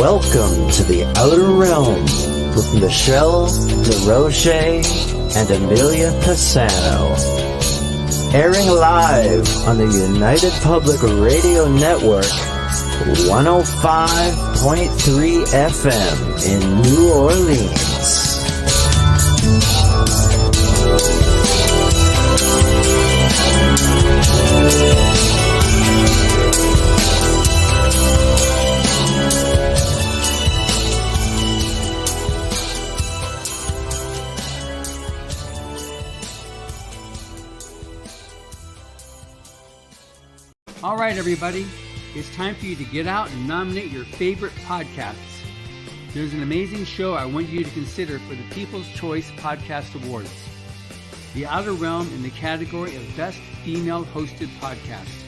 Welcome to the Outer Realm with Michelle, Desrochers, and Amelia Pisano. Airing live on the United Public Radio Network, 105.3 FM in New Orleans. All right, everybody, it's time for you to get out and nominate your favorite podcasts. There's an amazing show I want you to consider for the People's Choice Podcast Awards. The Outer Realm in the category of Best Female Hosted Podcast.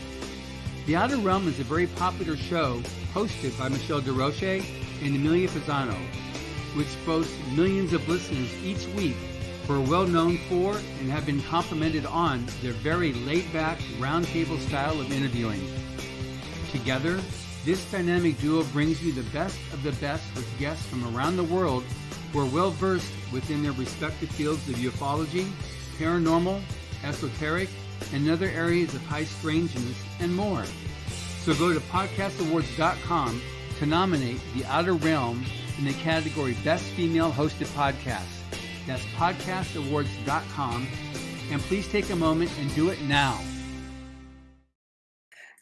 The Outer Realm is a very popular show hosted by Michelle Desrochers and Amelia Pisano, which boasts millions of listeners each week who are well known for and have been complimented on their very laid-back, roundtable style of interviewing. Together, this dynamic duo brings you the best of the best with guests from around the world who are well-versed within their respective fields of ufology, paranormal, esoteric, and other areas of high strangeness, and more. So go to podcastawards.com to nominate The Outer Realm in the category Best Female Hosted Podcast. That's podcastawards.com, and please take a moment and do it now.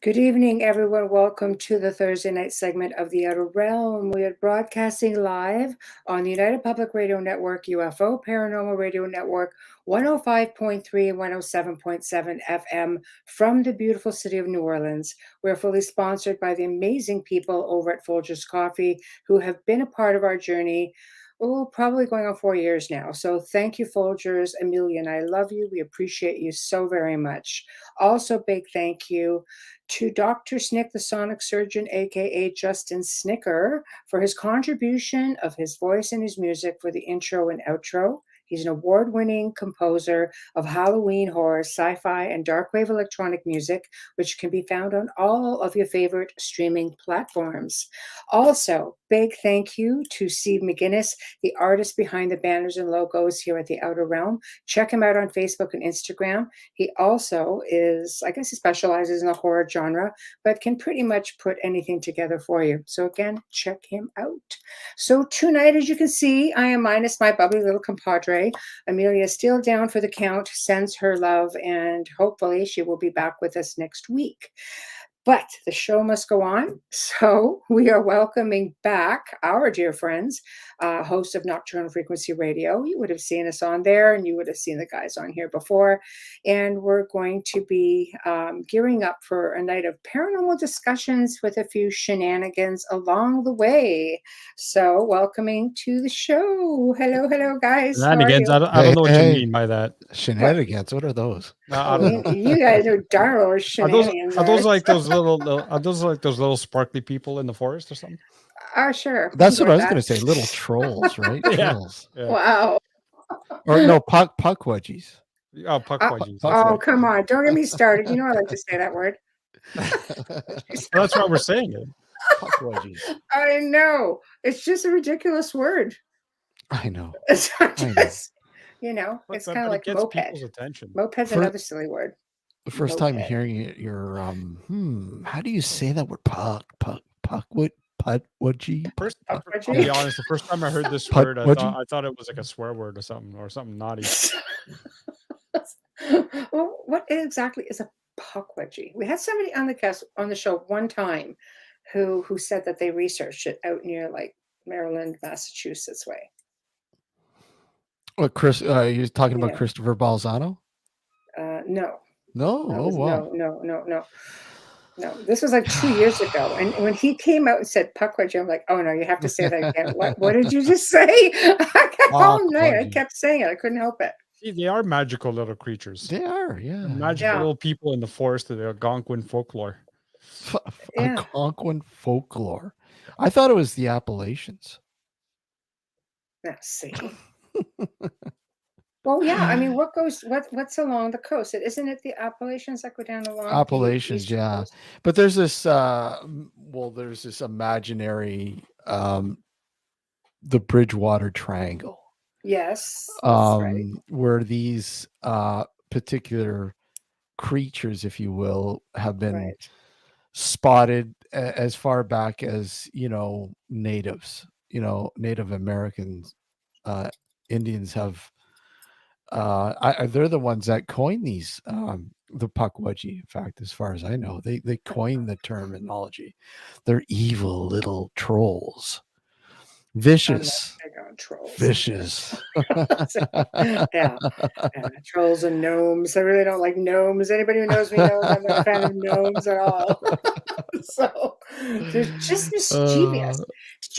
Good evening, everyone. Welcome to the Thursday night segment of The Outer Realm. We are broadcasting live on the United Public Radio Network, UFO Paranormal Radio Network, 105.3 and 107.7 FM from the beautiful city of New Orleans. We're fully sponsored by the amazing people over at Folgers Coffee who have been a part of our journey. Probably going on 4 years now. So thank you, Folgers. Amelia and I love you. We appreciate you so very much. Also, big thank you to Dr. Snick, the sonic surgeon, aka Justin Snicker, for his contribution of his voice and his music for the intro and outro. He's an award-winning composer of Halloween horror, sci-fi, and dark wave electronic music, which can be found on all of your favorite streaming platforms. Also, big thank you to Steve McGinnis, the artist behind the banners and logos here at the Outer Realm. Check him out on Facebook and Instagram. He also is, I guess he specializes in the horror genre, but can pretty much put anything together for you. So again, check him out. So tonight, as you can see, I am minus my bubbly little compadre. Amelia is still down for the count, sends her love, and hopefully she will be back with us next week. But the show must go on, so we are welcoming back our dear friends, host of Nocturnal Frequency Radio. You would have seen us on there, and you would have seen the guys on here before. And we're going to be gearing up for a night of paranormal discussions with a few shenanigans along the way. So welcoming to the show. Hello, guys. Shenanigans? I don't know what you mean by that. Shenanigans? What are those? You guys are darn or shenanigans. Are those like those little sparkly people in the forest or something? Sure. That's what I was going to say. Little trolls, right? Yeah. Trolls. Yeah. Wow. Or no, puckwudgies. Oh, puckwudgies. Oh, come on. Don't get me started. You know I like to say that word. That's why we're saying it. Puckwudgies. I know. It's just a ridiculous word. I know. It's I know. just, it's kind of like moped. Attention. Moped's another silly word. The first time hearing it, you're how do you say that word? Puckwudgie? I'll be honest, the first time I heard this word, I thought it was like a swear word or something naughty. Well, what exactly is a puckwudgie? We had somebody on the show one time who said that they researched it out near like Maryland, Massachusetts way. What, Chris? You're talking about Christopher Balzano? No. No. Wow. No. This was like 2 years ago, and when he came out and said puckwudgie, I'm like, oh no, you have to say that again. What did you just say? All night I kept saying it. I couldn't help it. See, they are magical little creatures. They are, yeah. Magical little people in the forest of the Algonquin folklore. Algonquin folklore. I thought it was the Appalachians. Let's see. Well, yeah. I mean, what's along the coast? Isn't it the Appalachians that go down along Appalachians? Yeah, coast? But there's this. There's this imaginary the Bridgewater Triangle. Yes, that's right. Where these particular creatures, if you will, have been Right. spotted as far back as, natives, Native Americans, Indians have, they're the ones that coined these, the Pukwudgie, in fact, as far as I know, they coined the terminology. They're evil little trolls. Vicious. I'm not big on trolls. Vicious. Yeah. Trolls and gnomes. I really don't like gnomes. Anybody who knows me knows I'm not a fan of gnomes at all. So they're just mischievous.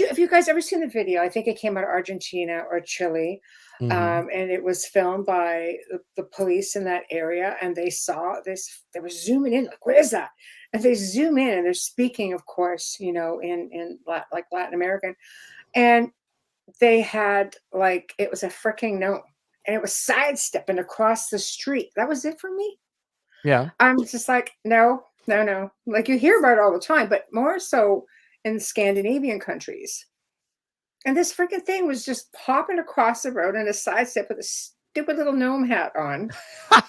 Have you guys ever seen the video? I think it came out of Argentina or Chile. Mhm. And it was filmed by the police in that area, and they saw this. They were zooming in, like, what is that? And they zoom in, and they're speaking, of course, in like Latin American, and they had, like, it was a freaking gnome, and it was sidestepping across the street. That was it for me. Yeah. I'm just like, no. Like, you hear about it all the time, but more so in Scandinavian countries. And this freaking thing was just popping across the road in a sidestep with a stupid little gnome hat on. I'm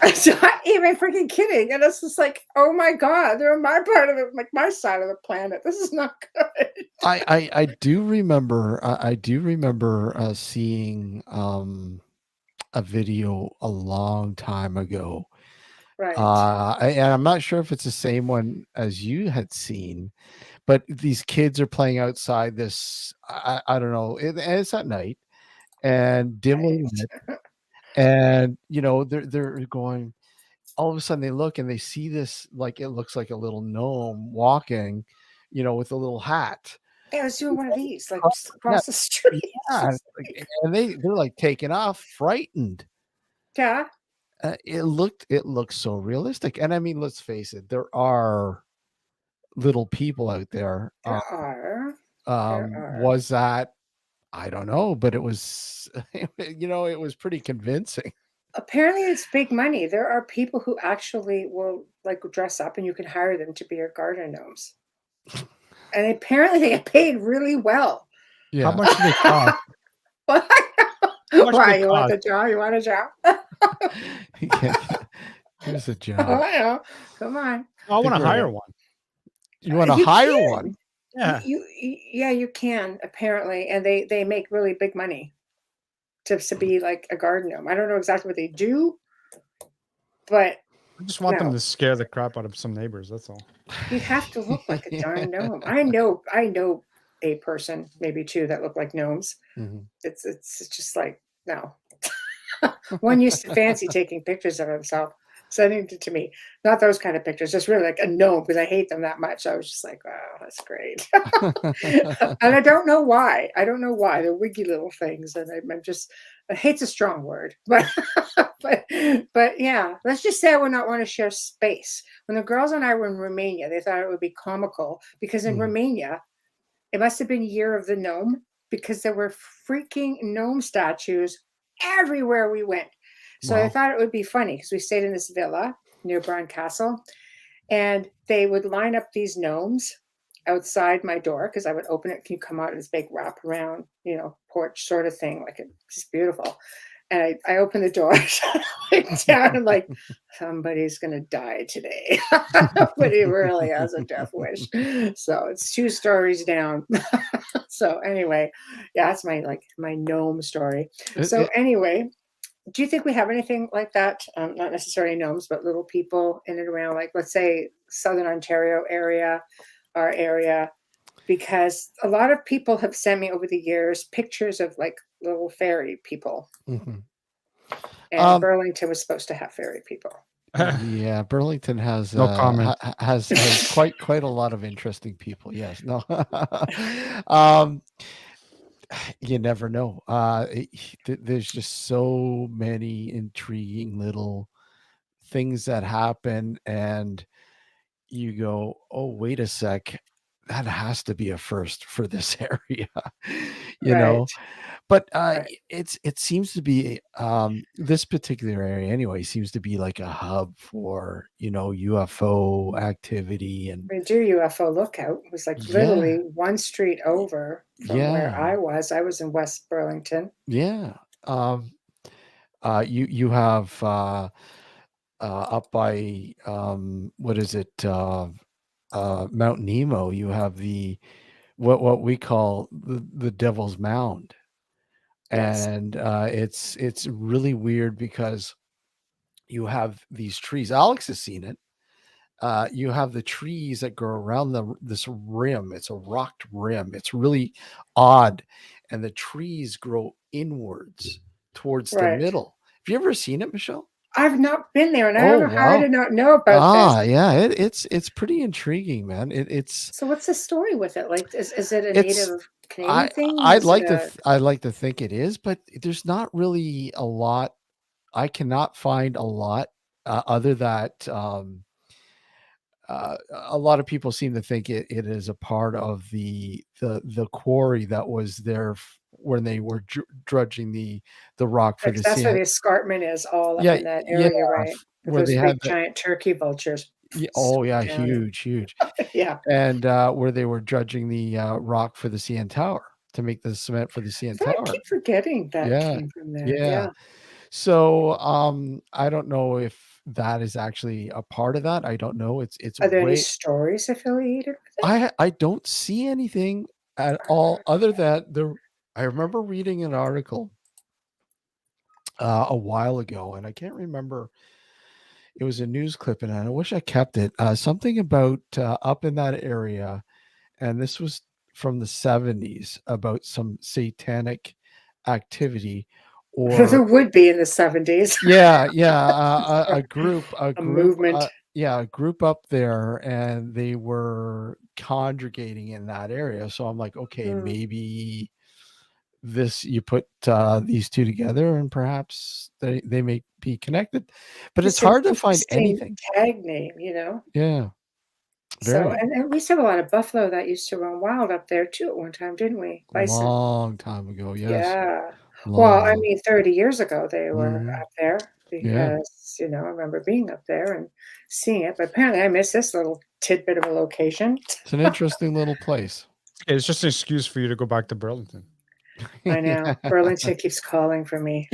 not even freaking kidding. And it's just like, oh my God, they're on my part of it, like my side of the planet. This is not good. I do remember seeing a video a long time ago. Right. And I'm not sure if it's the same one as you had seen, but these kids are playing outside this, I don't know, and it's at night and dimly lit, and they're going, all of a sudden they look and they see this, like, it looks like a little gnome walking, with a little hat. Yeah, I was doing one of these, like, just Yeah, across the street. yeah, and they're like taking off, frightened. Yeah. It looked so realistic, and I mean, let's face it, there are little people out there. There are. Was that, I don't know, but it was, it was pretty convincing. Apparently it's big money. There are people who actually will, like, dress up and you can hire them to be your garden gnomes. And apparently they get paid really well. Yeah. How much do they cost? Why, you want the job? You want a job? Here's a job. Oh, come on. I want to hire one. You want to hire one? Yeah. You can, apparently, and they make really big money to be like a garden gnome. I don't know exactly what they do, but I just want them to scare the crap out of some neighbors. That's all. You have to look like a darn gnome. I know a person, maybe two, that look like gnomes. Mm-hmm. It's just like, no. One used to fancy taking pictures of himself, sending it to me. Not those kind of pictures, just really like a gnome, because I hate them that much. I was just like, wow, that's great. And I don't know why. They're wiggy little things, and I'm just, hate's a strong word, but but yeah, let's just say I would not want to share space. When the girls and I were in Romania, they thought it would be comical because in Romania, it must have been Year of the Gnome, because there were freaking gnome statues everywhere we went. So I thought it would be funny because we stayed in this villa near Bran Castle, and they would line up these gnomes outside my door, because I would open it. Can you come out in this big wraparound, porch sort of thing? Like, it's just beautiful. And I opened the door, like, down, and like, somebody's going to die today. But he really has a death wish. So it's 2 stories down. So anyway, yeah, that's my gnome story. Anyway, do you think we have anything like that? Not necessarily gnomes, but little people in and around, like, let's say, Southern Ontario area, our area, because a lot of people have sent me over the years pictures of, like, little fairy people. Mm-hmm. And Burlington was supposed to have fairy people. Yeah, Burlington has no comment. has quite a lot of interesting people. Yes, no. You never know. There's just so many intriguing little things that happen, and you go, oh, wait a sec, that has to be a first for this area, Right. But Right. it seems to be this particular area anyway seems to be like a hub for UFO activity and We do UFO Lookout. It was like yeah, literally one street over from where yeah, I was. I was in West Burlington. yeah. Um, you have up by what is it? Mount Nemo. You have the what we call the Devil's Mound, Yes. and it's really weird because you have these trees. Alex has seen it. You have the trees that go around this rim. It's a rocked rim. It's really odd, and the trees grow inwards towards the Right. middle. Have you ever seen it, Michelle? I've not been there, and I Oh don't know how I wow! did not know about this. Yeah, it's pretty intriguing, man. It's So what's the story with it? Like, is it a it's native Canadian thing? I'd Is it like to a I'd like to think it is, but there's not really a lot. I cannot find a lot other that a lot of people seem to think it is a part of the quarry that was there when they were drudging the rock for like the that's where sea. the escarpment is all up Yeah, in that yeah, area, right? With where those they had big the giant turkey vultures oh yeah, swoop down huge, huge, and yeah. and where they were dredging the rock for the CN Tower to make the cement for the CN I Tower. keep forgetting that Yeah, came from there. yeah. Yeah. So I don't know if that is actually a part of that. I don't know. It's Are there any way stories affiliated with it? I don't see anything at all other than I remember reading an article a while ago, and I can't remember. It was a news clip, and I wish I kept it. Something about up in that area, and this was from the 70s about some satanic activity, There or would be in the 70s. yeah, a A group, movement. yeah, a group up there, and they were congregating in that area. So I'm like, okay, Hmm. maybe this you put these two together, and perhaps they may be connected, but it's Just an hard to find interesting anything. tag name, you know? Yeah, So, very and we used to have a lot of buffalo that used to run wild up there too at one time, didn't we? Bison. long time ago. Yes, Yeah. Well, I long. mean, 30 years ago they were Mhm. up there Yeah, because, I remember being up there and seeing it, but apparently I missed this little tidbit of a location. it's an interesting little place. It's just an excuse for you to go back to Burlington. I know. Yeah. Burlington keeps calling for me.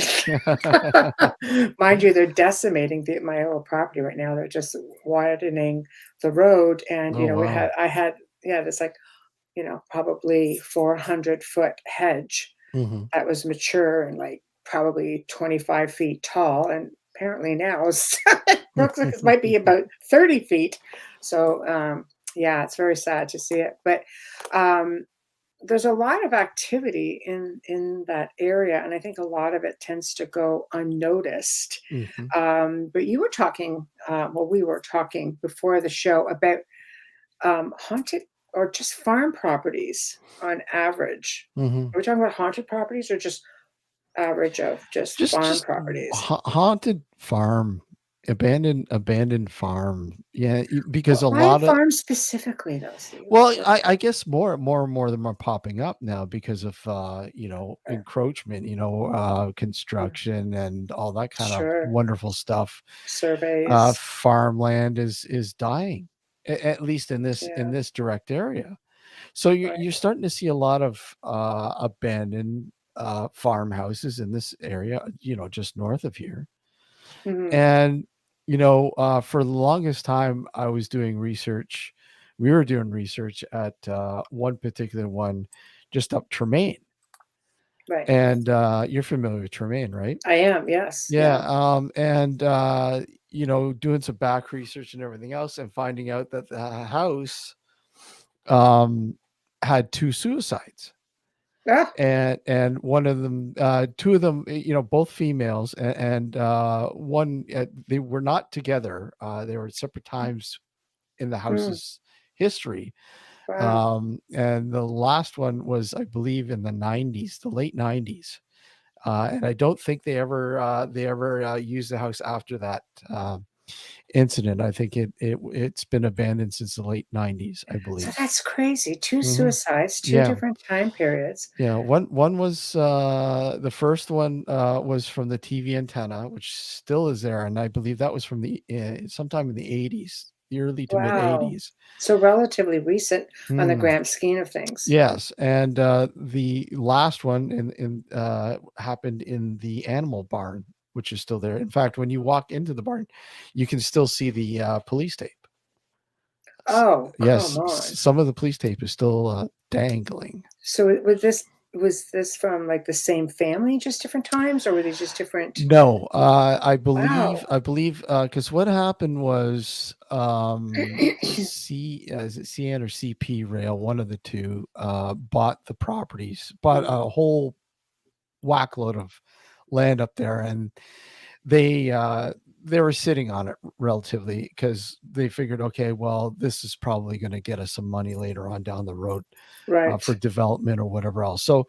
Mind you, they're decimating my old property right now. They're just widening the road, and Oh wow. I had yeah, this like probably 400-foot hedge Mhm. that was mature and like probably 25 feet tall, and apparently now it looks like it might be about 30 feet. So yeah, it's very sad to see it, but um, there's a lot of activity in that area, and I think a lot of it tends to go unnoticed. Mhm. But you were talking, well, we were talking before the show about haunted or just farm properties on average. Mhm. Are we talking about haunted properties or just average of just farm Just properties? haunted farm, abandoned farm. Yeah, because a Why lot of farms specifically, though, Steve? well, I guess more and more of them are popping up now because of Uh, encroachment, construction and all that kind of Sure, wonderful stuff. surveys. Farmland is dying, at least in Yeah, this direct area. So right. you're starting to see a lot of abandoned farmhouses in this area, just north of here. Mhm. And for the longest time, I was doing research. We were doing research at one particular one, just up Tremaine. Right. And you're familiar with Tremaine, right? I am, yes, Yeah. yeah. And doing some back research and everything else, and finding out that the house um, had two suicides, Ah, and one of them, two of them, both females, and one, they were not together. They were at separate times in the mm, house's history. wow. And the last one was, I believe, in the 90s, the late 90s. And I don't think they ever used the house after that. incident. I think it's been abandoned since the late 90s, I believe. So that's crazy. 2 suicides, 2 different time periods. Yeah, one was the first one was from the TV antenna, which still is there, and I believe that was from the sometime in the 80s, the early to mid Wow. 80s. So relatively recent on the grand scheme of things. Yes, and the last one happened in the animal barn, which is still there. In fact, when you walk into the barn, you can still see the police tape. Oh, Yes, come on. some of the police tape is still dangling. So was this from like the same family, just different times, or were these just different? No, I believe Wow. because what happened was is it CN or CP Rail, one of the two, bought the properties, bought a whole whackload of land up there, and they were sitting on it relatively because they figured, okay, well, this is probably going to get us some money later on down the road Right. for development or whatever else. So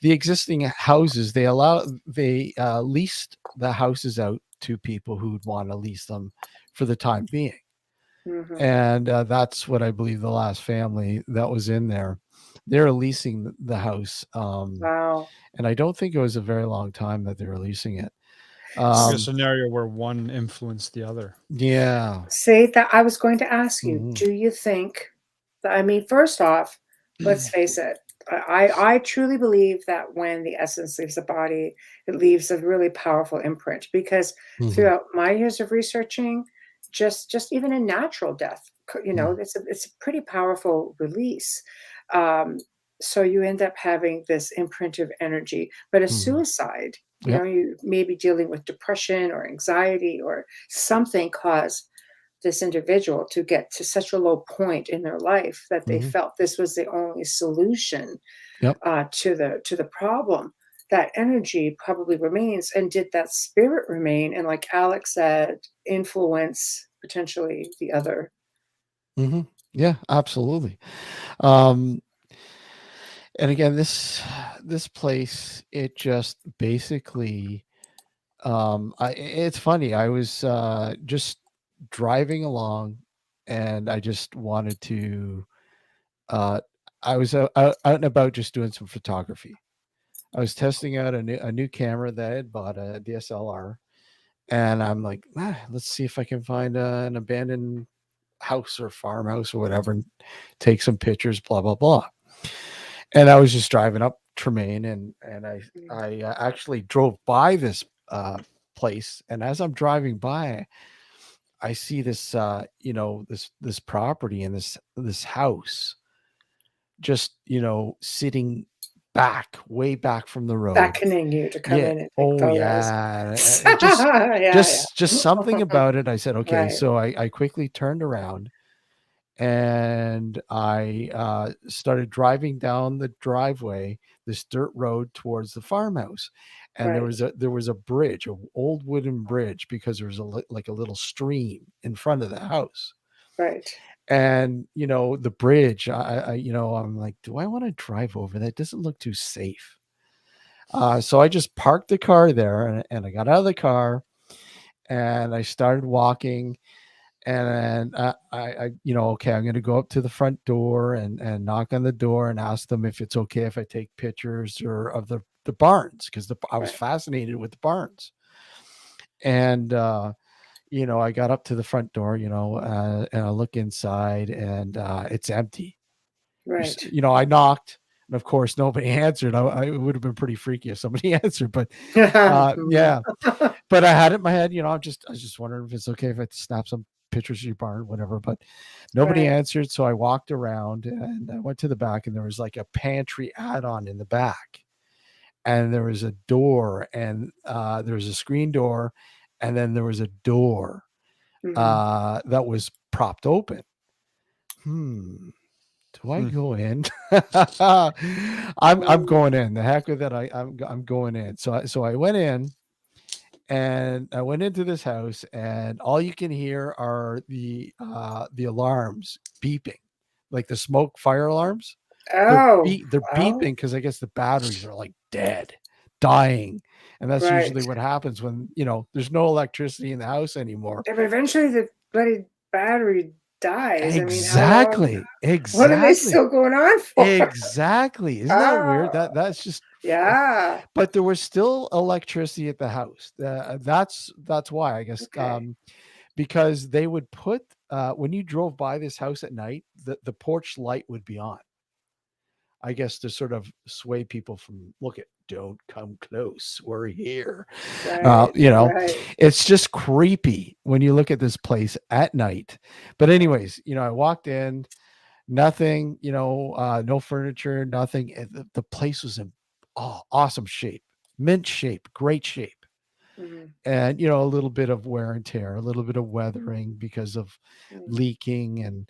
the existing houses, they leased the houses out to people who would want to lease them for the time being. And that's what I believe the last family that was in there, they're leasing the house. Wow. And I don't think it was a very long time that they were leasing it. A scenario where one influenced the other. Yeah. See, that I was going to ask you, do you think that, I mean, first off, let's face it, I truly believe that when the essence leaves the body, it leaves a really powerful imprint, because throughout my years of researching, just even a natural death, it's a pretty powerful release. So you end up having this imprint of energy, but a suicide, you may be dealing with depression or anxiety or something caused this individual to get to such a low point in their life that they felt this was the only solution to the problem. That energy probably remains. And did that spirit remain? And like Alex said, influence potentially the other. Yeah, absolutely. And again, this place, it just basically, it's funny. I was just driving along, and I just wanted to. I was out and about just doing some photography. I was testing out a new camera that I had bought, a DSLR, and I'm like, let's see if I can find an abandoned house or farmhouse or whatever, and take some pictures. Blah blah blah. And I was just driving up Tremaine, and I actually drove by this place, and as I'm driving by, I see this this property and this house just sitting way back from the road, beckoning you to come in and take photos. Just something about it. I said, okay. So I quickly turned around, and I started driving down the driveway, this dirt road towards the farmhouse, and there was a bridge, an old wooden bridge, because there was like a little stream in front of the house. Right. And the bridge, I'm like, do I want to drive over that? Doesn't look too safe. So I just parked the car there, and I got out of the car, and I started walking. And I okay, I'm going to go up to the front door and knock on the door and ask them if it's okay if I take pictures of the barns, because I was fascinated with the barns. And I got up to the front door, and I look inside, and it's empty. Right. I knocked, and of course nobody answered. It would have been pretty freaky if somebody answered, but yeah. But I had it in my head, I was just wondering if it's okay if I snap some pictures of your barn, whatever, but nobody answered. So I walked around, and I went to the back, and there was like a pantry add-on in the back, and there was a door, and there was a screen door, and then there was a door that was propped open. Do I go in? I'm going in. The heck with it. I'm going in. So I went in, and I went into this house, and all you can hear are the alarms beeping, like the fire alarms. They're beeping because I guess the batteries are like dead, dying. And that's Right. usually what happens when, there's no electricity in the house anymore. Yeah, but eventually the bloody battery dies. I mean, how long? Exactly. What are they still going on for? Exactly. Isn't that weird? That's just Yeah. But there was still electricity at the house. That's why, I guess. Okay. Because they would put when you drove by this house at night, the porch light would be on. I guess to sort of sway people from don't come close. We're here. Right. Right. It's just creepy when you look at this place at night. But anyways, I walked in, nothing, no furniture, nothing. The place was in awesome shape, mint shape, great shape. And a little bit of wear and tear, a little bit of weathering because of leaking and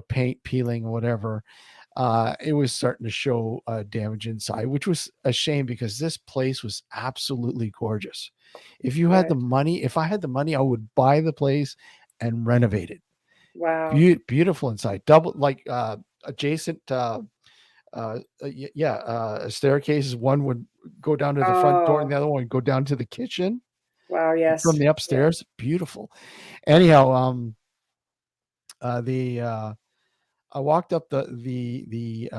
paint peeling or whatever. It was starting to show damage inside, which was a shame because this place was absolutely gorgeous. If you had the money, if I had the money, I would buy the place and renovate it. Wow. Beautiful inside, double adjacent staircases. One would go down to the front door and the other one would go down to the kitchen. Wow. Yes. From the upstairs. Yeah. Beautiful. Anyhow, I walked up the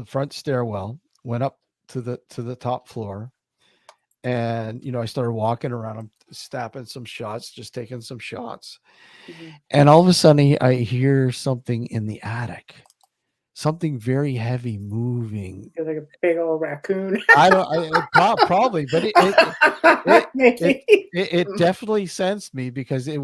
front stairwell, went up to the top floor, and I started walking around. I'm snapping some shots, just taking some shots. And all of a sudden I hear something in the attic. Something very heavy moving. You're like a big old raccoon. Probably, but it definitely sensed me because it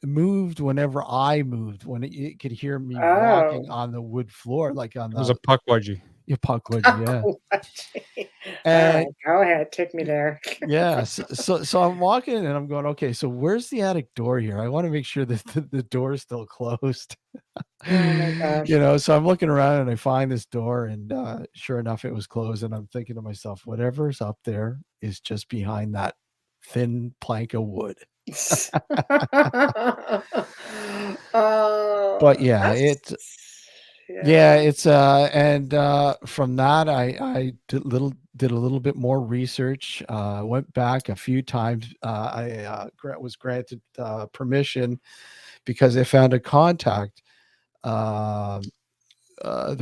moved whenever I moved, when it could hear me walking on the wood floor, like on it was a pukwudgie. Yeah, pukwudgie, yeah. And go ahead, take me there. Yeah, so I'm walking and I'm going, okay, so where's the attic door here? I want to make sure that the door is still closed. Oh my gosh. So I'm looking around and I find this door, and sure enough, it was closed. And I'm thinking to myself, whatever's up there is just behind that thin plank of wood. But yeah, it's and from that I did a little bit more research. Went back a few times. I was granted permission because I found a contact. There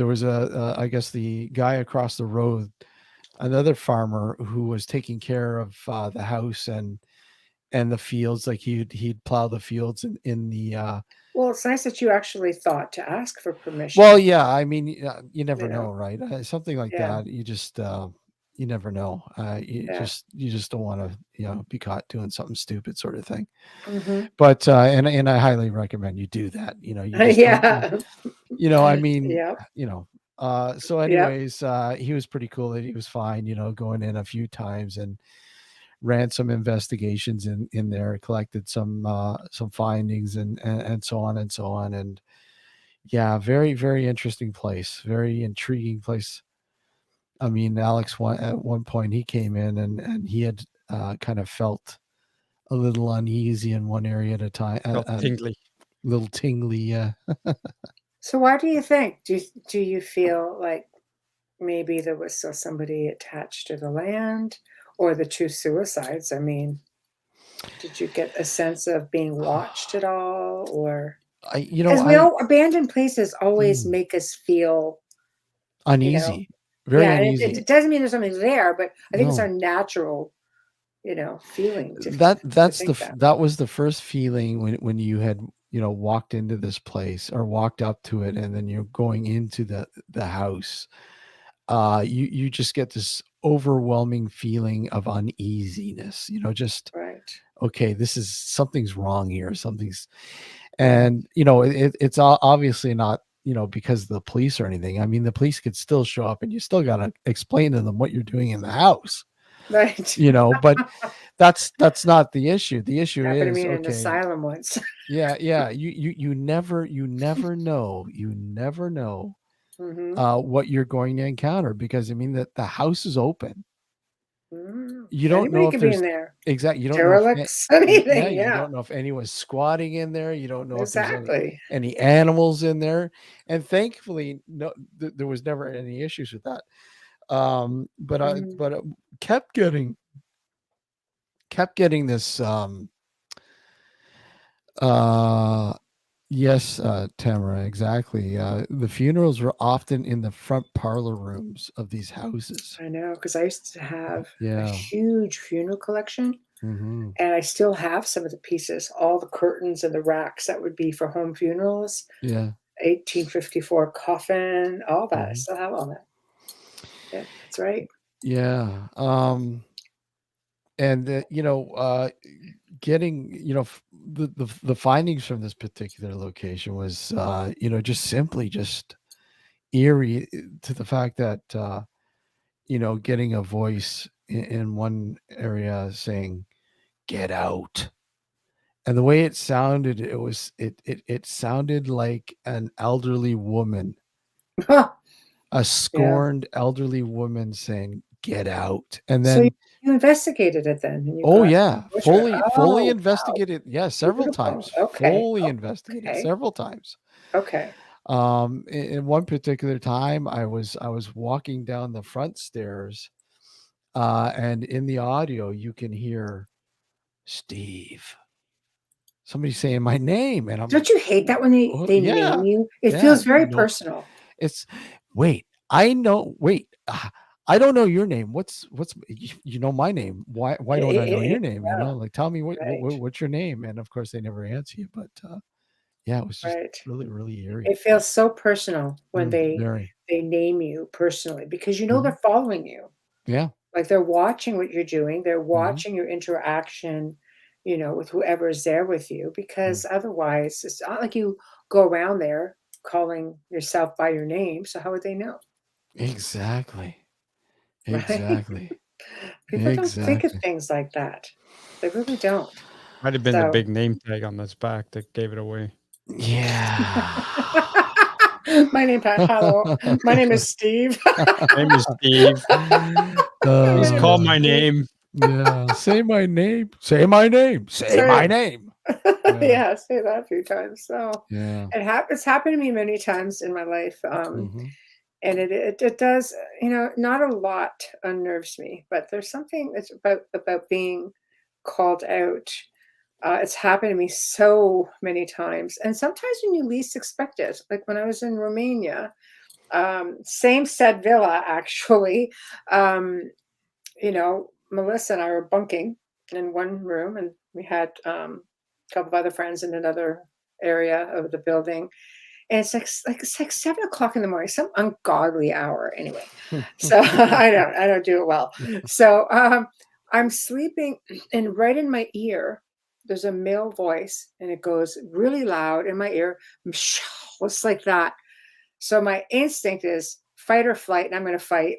was I guess the guy across the road, another farmer who was taking care of the house and the fields. Like he'd plow the fields in the well, it's nice that you actually thought to ask for permission. well, yeah, I mean, you never know, right? Something like that, you just you never know. You just don't want to be caught doing something stupid, sort of thing. But and I highly recommend you do that. You just I mean, so anyways, he was pretty cool. That he was fine, going in a few times and ran some investigations in there, collected some findings and so on and so on. And yeah, very, very interesting place, very intriguing place. I mean, Alex, at one point he came in and he had kind of felt a little uneasy in one area at a time. Little tingly, yeah. So why do you think? Do you feel like maybe there was still somebody attached to the land? Or the two suicides? I mean, did you get a sense of being watched at all? Or abandoned places always make us feel uneasy, very uneasy. It doesn't mean there's something there, but I think it's our natural, feeling. That was the first feeling when you had walked into this place or walked up to it, and then you're going into the house. You just get this overwhelming feeling of uneasiness, just right. Okay, something's wrong here. And it's obviously not, because of the police or anything. I mean, the police could still show up and you still got to explain to them what you're doing in the house. Right. But that's not the issue. The issue is an asylum once. Yeah. You never know. What you're going to encounter, because I mean that the house is open. You don't know if there's there. Exactly. You don't derelicts, know anything. You don't know if anyone's squatting in there. You don't know if there's any animals in there. And thankfully, no, there was never any issues with that. But kept getting this yes, Tamara, exactly. The funerals were often in the front parlor rooms of these houses. I know, because I used to have a Yeah. huge funeral collection, Mm-hmm. and I still have some of the pieces, all the curtains and the racks that would be for home funerals. Yeah. 1854 coffin, all that. I Mhm. still have all that. Yeah, that's right. Yeah. And getting the findings from this particular location was just simply just eerie to the fact that getting a voice in one area saying "get out," and the way it sounded, it sounded like an elderly woman, a Yeah. scorned elderly woman saying "get out," and So then you investigated it then, and you oh got yeah, the butcher. fully Oh, investigated. Yeah, several beautiful. times. Okay. Fully Oh, investigated okay. several times. Okay. In one particular time, I was walking down the front stairs, and in the audio, you can hear Steve. Somebody saying my name, and I'm Don't you hate that when oh, they yeah, name you? It yeah. feels very personal. It's wait. I know. Wait. I don't know your name. What's you know my name? Why don't I know your name? Yeah, Like tell me right, what's your name? And of course they never answer you. But yeah, it was just right. really really eerie. It feels so personal when Very. they name you personally because you know Mhm. they're following you. Yeah. Like they're watching what you're doing. They're Mhm. watching your interaction, with whoever is there with you. Mm. Because otherwise, it's not like you go around there calling yourself by your name. So how would they know, Exactly. right? Exactly. People don't think of Exactly. things like that. They really don't. Might have been the So big name tag on this back that gave it away. Yeah. my name, hello. My name is Steve. My name is Steve. My Just name call is my Steve. name. Yeah. Say my name. Say my name. Say my Sorry. name. Yeah. Yeah, say that a few times. So Yeah. it's happened to me many times in my life. Hmm. And it does, not a lot unnerves me, but there's something that's about being called out. It's happened to me so many times, and sometimes when you least expect it, like when I was in Romania, same said villa actually. Um, Melissa and I were bunking in one room, and we had a couple of other friends in another area of the building. And it's like 7 o'clock in the morning, some ungodly hour anyway. So I don't do it well. So I'm sleeping, and right in my ear, there's a male voice, and it goes really loud in my ear. It's like that. So my instinct is fight or flight, and I'm going to fight,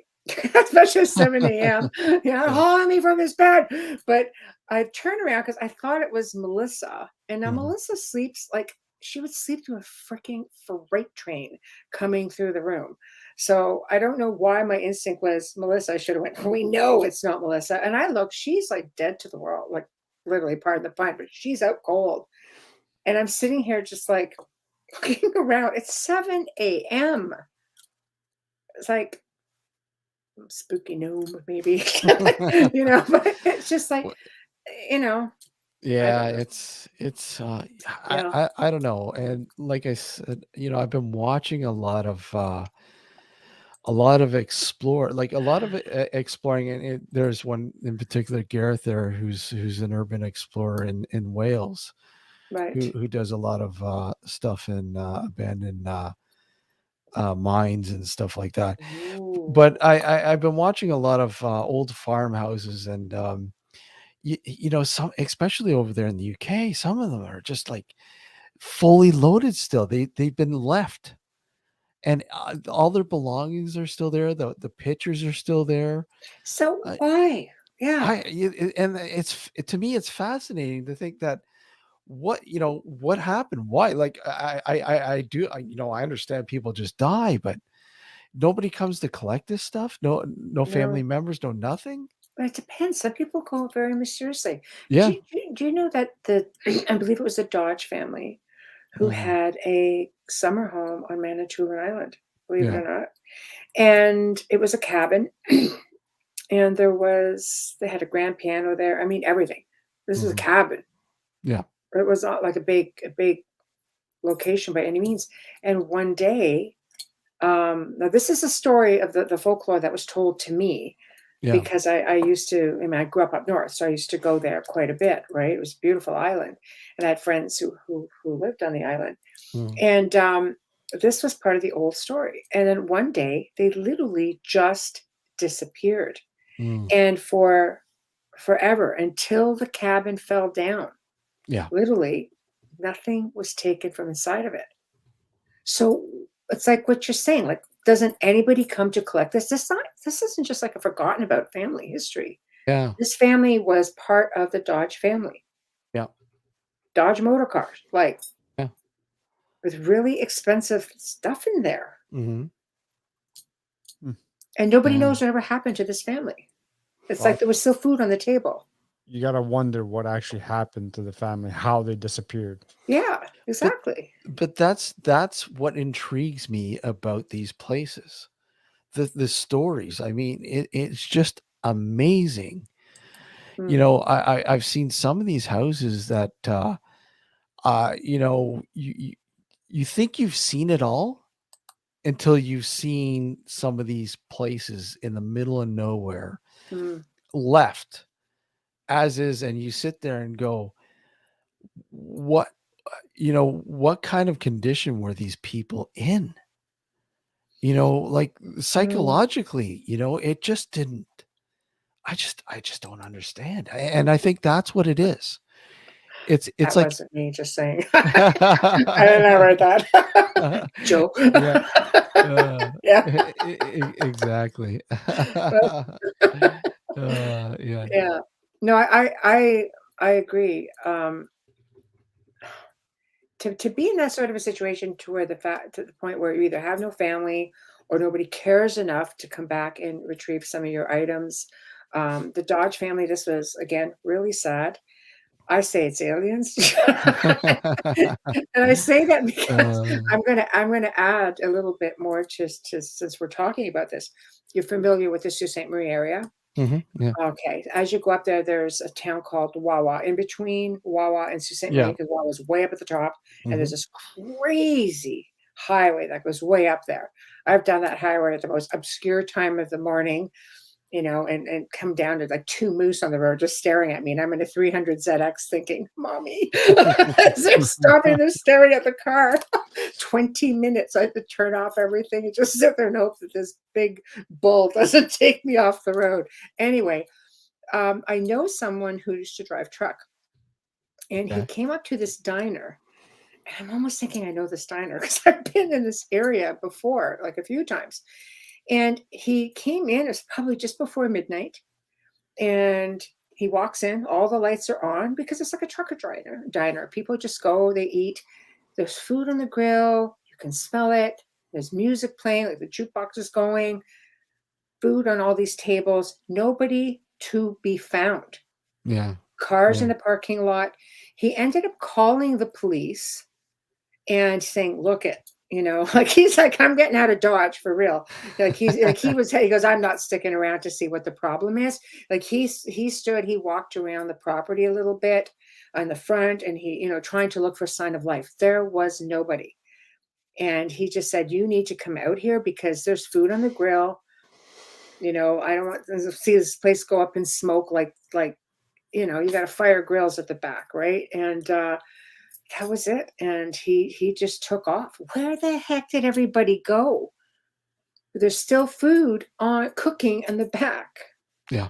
especially at 7 a.m. Yeah. Hauling me from his bed. But I turned around because I thought it was Melissa. And now Mhm. Melissa sleeps like she would sleep through a freaking freight train coming through the room. So I don't know why my instinct was Melissa. I should have went, we know it's not Melissa. And I look, she's like dead to the world, like literally pardon the pun, but she's out cold. And I'm sitting here just like looking around. It's 7 a.m. It's like spooky gnome, maybe, but it's just like, Wha- you know, I Yeah, don't know. it's Yeah. I don't know. And like I said, I've been watching a lot of explore like a lot of exploring and there's one in particular, Gareth there, who's an urban explorer in Wales Right. who does a lot of stuff in abandoned mines and stuff like that. But Ooh. I've been watching a lot of old farmhouses and some, especially over there in the UK, some of them are just like fully loaded still. They've been left, and all their belongings are still there. The pictures are still there. So Uh, why? Yeah. and to me, it's fascinating to think that what happened, why, like I do, I understand people just die, but nobody comes to collect this stuff. No family No, members, no nothing. but it depends. Some people go very mysteriously. Do Yeah. you, do you do you know that I believe it was the Dodge family who Mhm. had a summer home on Manitoulin Island, believe it Yeah. or not. And it was a cabin. and they had a grand piano there. I mean, everything. This is a cabin. Yeah. It was not like a big location by any means. And one day, now this is a story of the folklore that was told to me, because I used to, I grew up north, so I used to go there quite a bit, right? It was a beautiful island. And I had friends who lived on the island. And this was part of the old story. And then one day they literally just disappeared. And for forever, until the cabin fell down. Yeah. Literally nothing was taken from inside of it. So it's like what you're saying, like, doesn't anybody come to collect this? This isn't just like a forgotten about family history. Yeah. This family was part of the Dodge family. Yeah. Dodge motor cars, like, with really expensive stuff in there. And nobody knows whatever happened to this family. It's like there was still food on the table. You got to wonder what actually happened to the family, how they disappeared. Yeah, exactly. But that's what intrigues me about these places. The stories. I mean, it's just amazing. You know, I've seen some of these houses that you know, you think you've seen it all until you've seen some of these places in the middle of nowhere left as is, and you sit there and go, what kind of condition were these people in? You know, like psychologically, it just didn't. I just don't understand, and I think that's what it is. It's that like, wasn't me just saying. I don't know about that. Joke. Yeah. Exactly. Yeah. Yeah. No, I agree. To be in that sort of a situation to where to the point where you either have no family or nobody cares enough to come back and retrieve some of your items. The Dodge family, this was, again, really sad. I say it's aliens. And I say that because I'm gonna add a little bit more to since we're talking about this. You're familiar with the Sault Ste. Marie area? Yeah. Okay. As you go up there, there's a town called Wawa. In between Wawa and Sault Ste. Marie, because Wawa's way up at the top, and there's this crazy highway that goes way up there. I've done that highway at the most obscure time of the morning, and come down to like two moose on the road just staring at me. And I'm in a 300 ZX thinking, Mommy, they're stopping, they're staring at the car. 20 minutes. I had to turn off everything and just sit there and hope that this big bull doesn't take me off the road. Anyway, I know someone who used to drive truck, and he came up to this diner. And I'm almost thinking I know this diner because I've been in this area before, like a few times. And he came in, it was probably just before midnight, and he walks in, all the lights are on because it's like a trucker diner. People just go, they eat. There's food on the grill, you can smell it. There's music playing, like the jukebox is going, food on all these tables, nobody to be found. Yeah. Cars in the parking lot. He ended up calling the police and saying, look it, like he's like, I'm getting out of Dodge for real. Like he goes, I'm not sticking around to see what the problem is. Like he walked around the property a little bit on the front, and he, trying to look for a sign of life. There was nobody. And he just said, you need to come out here because there's food on the grill. I don't want to see this place go up in smoke. Like, you got to fire grills at the back. Right. And, that was it. And he just took off. Where the heck did everybody go? There's still food cooking in the back. Yeah.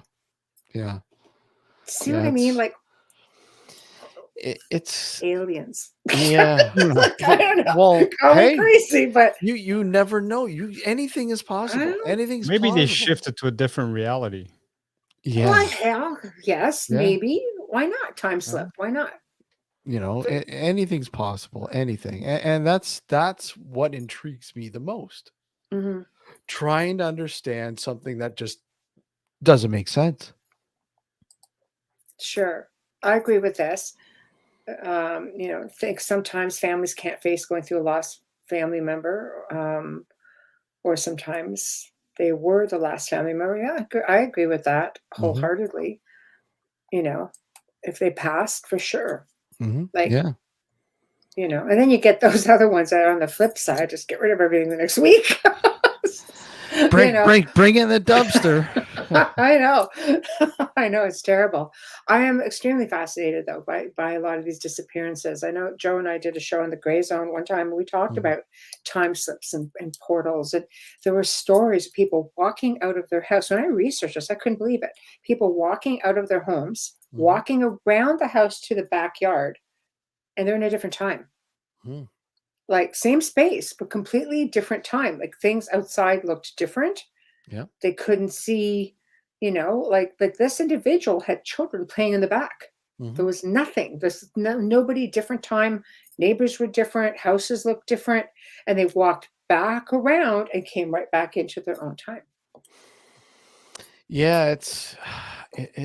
See what I mean? Like, it's aliens. Yeah. Like, I don't know. Well, Call me crazy, but you never know. Anything is possible. Anything's maybe possible. they shifted to a different reality. Yeah. Why hell? Yes, maybe. Why not? Time slip. Why not? Anything's possible. Anything, and that's what intrigues me the most. Trying to understand something that just doesn't make sense. Sure, I agree with this. Think sometimes families can't face going through a lost family member, or sometimes they were the last family member. Yeah, I agree with that wholeheartedly. You know, if they passed, for sure. Like, Yeah. you know, and then you get those other ones that are on the flip side, just get rid of everything the next week. Bring You know. bring in the dumpster. I know. I know, it's terrible. I am extremely fascinated though by a lot of these disappearances. I know Joe and I did a show on the Gray Zone one time, and we talked about time slips and portals, and there were stories of people walking out of their house. When I researched this, I couldn't believe it. People walking out of their homes, walking around the house to the backyard, and they're in a different time. Like same space, but completely different time. Like things outside looked different. Yeah. They couldn't see, you know, like this individual had children playing in the back. There was nothing. There's nobody, different time. Neighbors were different. Houses looked different. And they walked back around and came right back into their own time. Yeah, it's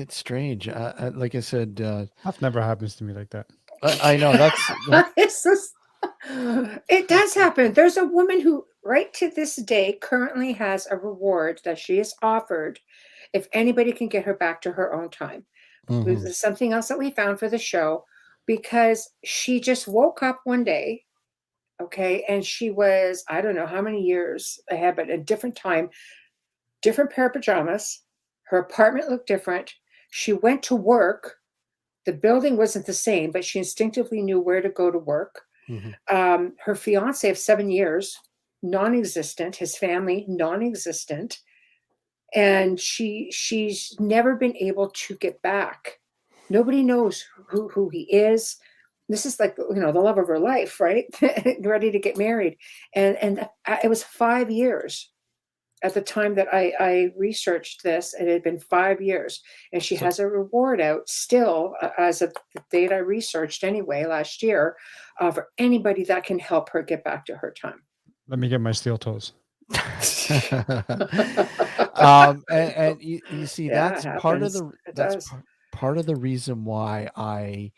strange. Like I said, That never happens to me like that. I know that's It's just, it does happen. There's a woman who, right to this day, currently has a reward that she is offered if anybody can get her back to her own time. This is something else that we found for the show, because she just woke up one day, okay, and she was, I don't know how many years ahead, but a different time, different pair of pajamas. Her apartment looked different. She went to work. The building wasn't the same, but she instinctively knew where to go to work. Her fiance of 7 years, non-existent. His family, non-existent. And she's never been able to get back. Nobody knows who he is. This is like, you know, the love of her life, right? Ready to get married. And it was 5 years at the time that I researched this. It had been 5 years, and she has a reward out still as of the date I researched anyway, last year, for anybody that can help her get back to her time. Let me get my steel toes. And you see, Yeah, that's it part of happens. the part of the reason why I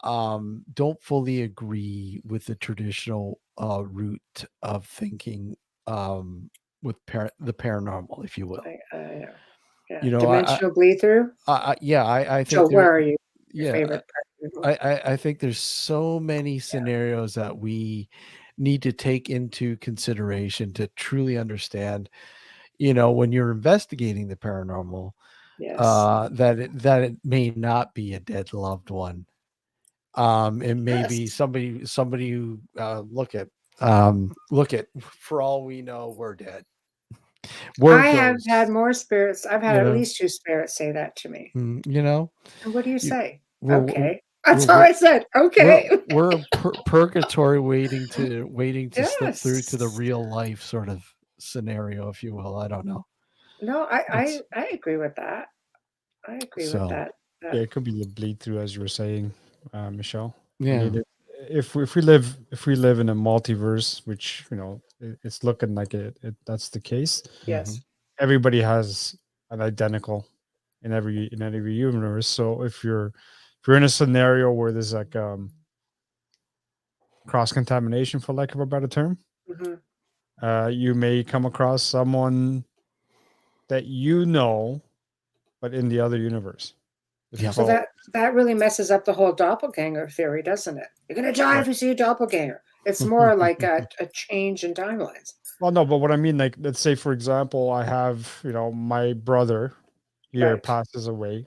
don't fully agree with the traditional route of thinking with the paranormal, if you will. I know. Yeah. You know, Dimensional bleed through. yeah, I think. So where are you? Your Yeah, favorite part? I think there's so many scenarios that we need to take into consideration to truly understand, you know, when you're investigating the paranormal, Yes. that it may not be a dead loved one. It may be somebody who look at for all we know, we're dead. I have had more spirits. I've had at least 2 spirits say that to me. You know. And what do you say? Well, Okay. That's all I said. Okay. We're in purgatory waiting to slip through to the Yes. real life sort of scenario, if you will. I don't know. No, I agree with that. I agree with that. Yeah, it could be the bleed through, as you were saying, Michelle. Yeah. I mean, if we live in a multiverse, which, you know, it's looking like that's the case. Yes. Everybody has an identical in every universe. So if you're in a scenario where there's like cross contamination, for lack of a better term, you may come across someone that you know, but in the other universe. Yeah. So that really messes up the whole doppelganger theory, doesn't it? You're gonna die if you see a doppelganger. It's more like a change in timelines. Well, no, but what I mean, like, let's say, for example, I have, you know, my brother here passes away,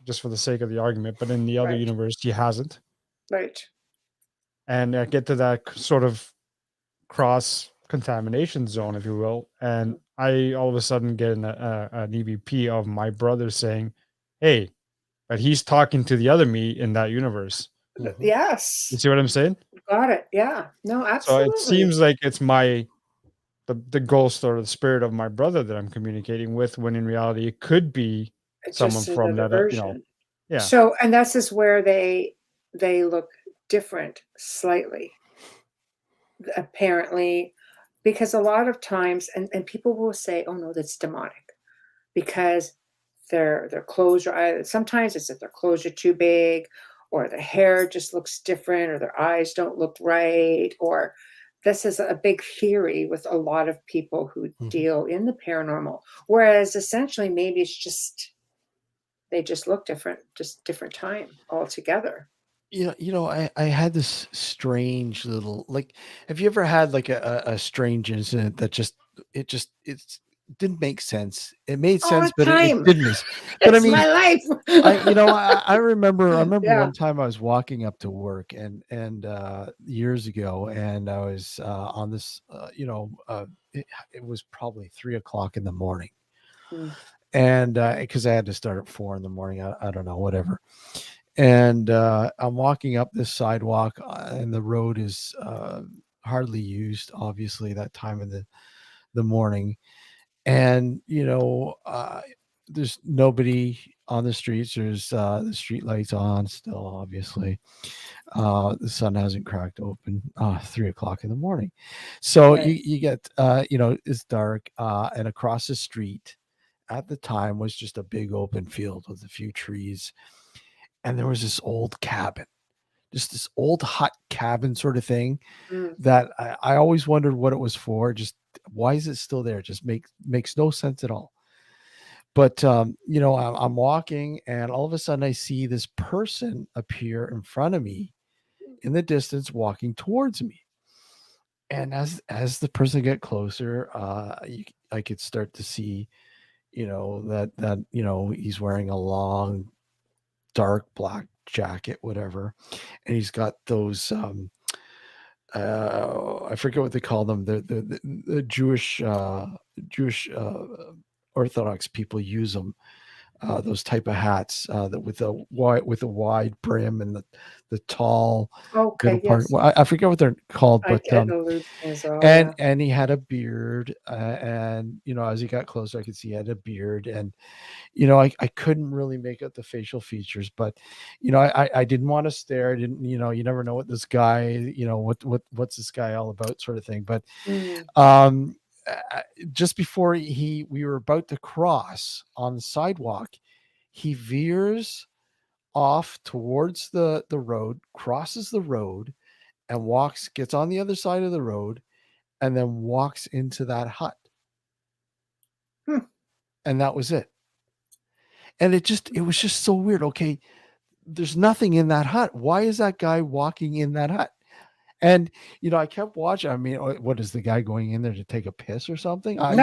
just for the sake of the argument, but in the other universe, he hasn't. Right. And I get to that sort of cross contamination zone, if you will, and I all of a sudden get an EVP of my brother saying, "Hey, but he's talking to the other me in that universe." Yes. You see what I'm saying? Got it. Yeah. No, absolutely. So it seems like it's the ghost or the spirit of my brother that I'm communicating with, when in reality it could be someone from that version. you know. Yeah. So, and this is where they look different slightly, apparently, because a lot of times, and people will say, "Oh no, that's demonic," because their clothes are, sometimes it's that their clothes are too big, or the hair just looks different, or their eyes don't look right, or this is a big theory with a lot of people who Mhm. deal in the paranormal, whereas essentially maybe it's just they just look different, just different time altogether. I had this strange little, like, have you ever had like a strange incident that it's didn't make sense? It made All sense, the but it time. didn't make sense. But I It's mean, my life. I remember Yeah. one time I was walking up to work and years ago, and I was on this it was probably 3 o'clock in the morning, Mm. and because I had to start at 4 in the morning, I don't know, whatever. And I'm walking up this sidewalk, and the road is hardly used, obviously, that time of the morning. And there's nobody on the streets. There's the street lights on still, obviously. The sun hasn't cracked open. 3 o'clock in the morning, so Right. you get it's dark, and across the street at the time was just a big open field with a few trees, and there was this old cabin, just this old hut cabin sort of thing Mm. that I always wondered what it was for. Just why is it still there? Just makes no sense at all. But I'm walking, and all of a sudden I see this person appear in front of me in the distance, walking towards me. And as the person get closer, I could start to see, that he's wearing a long dark black jacket, whatever, and he's got those I forget what they call them. The Jewish Orthodox people use them. Those type of hats, that with a wide brim and the tall middle Okay, part. yes. Well, I forget what they're called, I but it eludes me as well, and yeah. and he had a beard, and as he got closer, I could see he had a beard, and I couldn't really make out the facial features, but I didn't want to stare. I didn't, you never know what this guy, what's this guy all about, sort of thing. But Mm. um just before we were about to cross on the sidewalk, he veers off towards the road, crosses the road, and gets on the other side of the road, and then walks into that hut. Hmm. And that was it. And it was just so weird. Okay, there's nothing in that hut. Why is that guy walking in that hut? And I kept watching. I mean, what is the guy going in there to take a piss or something? Like,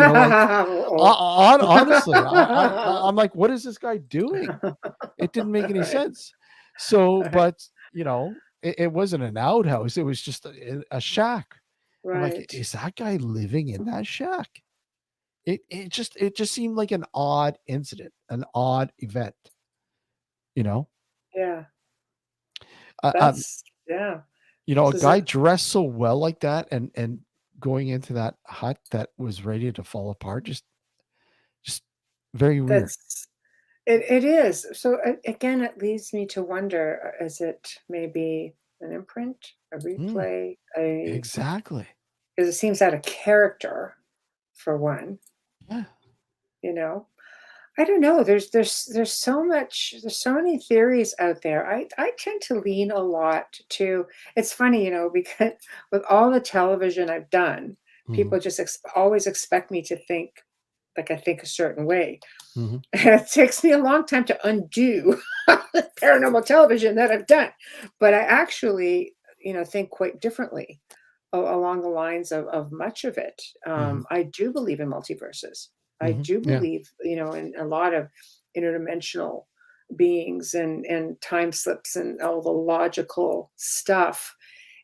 Oh. honestly, I'm like, what is this guy doing? It didn't make any Right, sense. So, right, but it wasn't an outhouse. It was just a shack. I'm like, right. is that guy living in that shack? It just seemed like an odd incident, an odd event. You know, Yeah, uh, um, that's yeah. a This is guy a dressed so well like that, and going into that hut that was ready to fall apart, just very weird. that's it is. So, again, it leads me to wonder, is it maybe an imprint, a Mm, replay, a exactly. 'cause it seems out of character, for one, Yeah. you know? I don't know. There's so many theories out there. I tend to lean a lot to it's funny, because with all the television I've done, Hmm. people just always expect me to think like I think a certain way. Hmm. It takes me a long time to undo the paranormal television that I've done. But I actually, think quite differently along the lines of much of it. Hmm. I do believe in multiverses. I Hmm. do Yeah. believe, in a lot of interdimensional beings and time slips and all the logical stuff.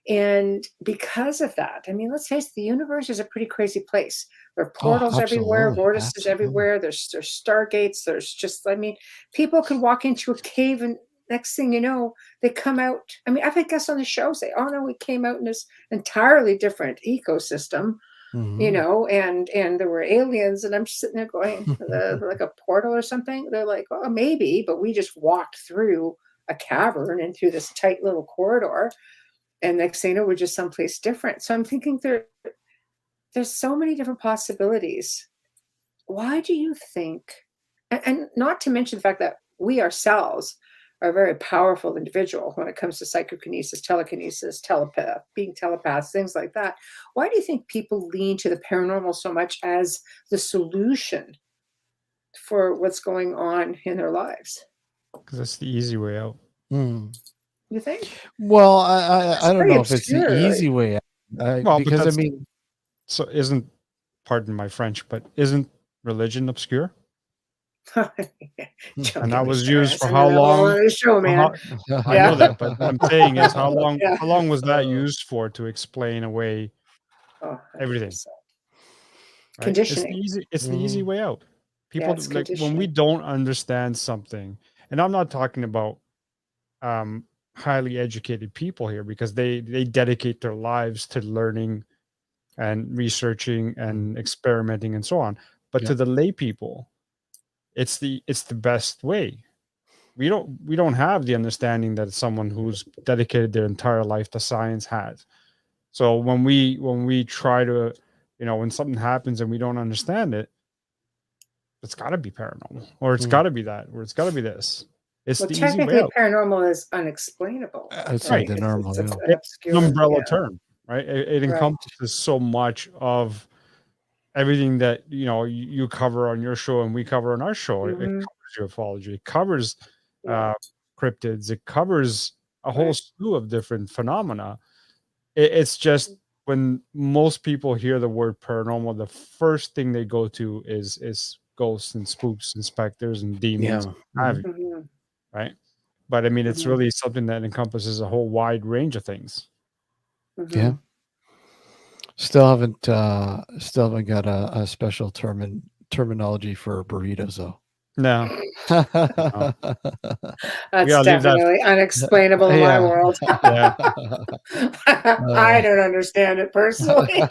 And because of that, I mean, let's face it, the universe is a pretty crazy place. There are Oh, portals everywhere, absolutely, vortices absolutely. everywhere. There's stargates. There's just, I mean, people can walk into a cave and next thing you know, they come out. I mean, I've had guests on the show say, "Oh no, we came out in this entirely different ecosystem," Hmm. and there were aliens, and I'm just sitting there going, like a portal or something. They're like, "Oh, maybe," but we just walked through a cavern and through this tight little corridor and next thing you know, we're just someplace different. So I'm thinking there's so many different possibilities. Why do you think, and not to mention the fact that we ourselves are a very powerful individual when it comes to psychokinesis, telekinesis, telepath, being telepaths, things like that. Why do you think people lean to the paranormal so much as the solution for what's going on in their lives? Because that's the easy way out. Mm. You think? Well, I don't pretty know if it's the obscure, right? easy way out. Well, but Because I that's- mean, So isn't, pardon my French, but isn't religion obscure? And that was used for how long? Show, man. I know that, but what I'm saying is how long Yeah. how long was that used for to explain away Oh, everything? 100%. Right? Conditioning. It's the easy way out. People it's like when we conditioning. don't understand something, and I'm not talking about highly educated people here, because they dedicate their lives to learning and researching and experimenting and so on. But to the lay people, it's the best way. We don't have the understanding that someone who's dedicated their entire life to science has. So when we try to, when something happens and we don't understand it, it's got to be paranormal, or it's got to be that, or it's got to be this. It's Well, the easy way technically, out. paranormal is unexplainable. outside the normal, It's yeah. an obscure, An umbrella yeah. term, right? It Right. encompasses so much of everything that you cover on your show and we cover on our show. It Mhm. covers ufology, it covers Yeah. cryptids, it covers a whole Right. slew of different phenomena. It's just when most people hear the word paranormal, the first thing they go to is ghosts and spooks and specters and demons, Mhm. right? But I mean, it's Mhm. really something that encompasses a whole wide range of things. Mhm. Yeah. Still haven't got a special terminology for burritos though. No, That's gotta leave that- definitely unexplainable in my Yeah. world. yeah. I don't understand it personally.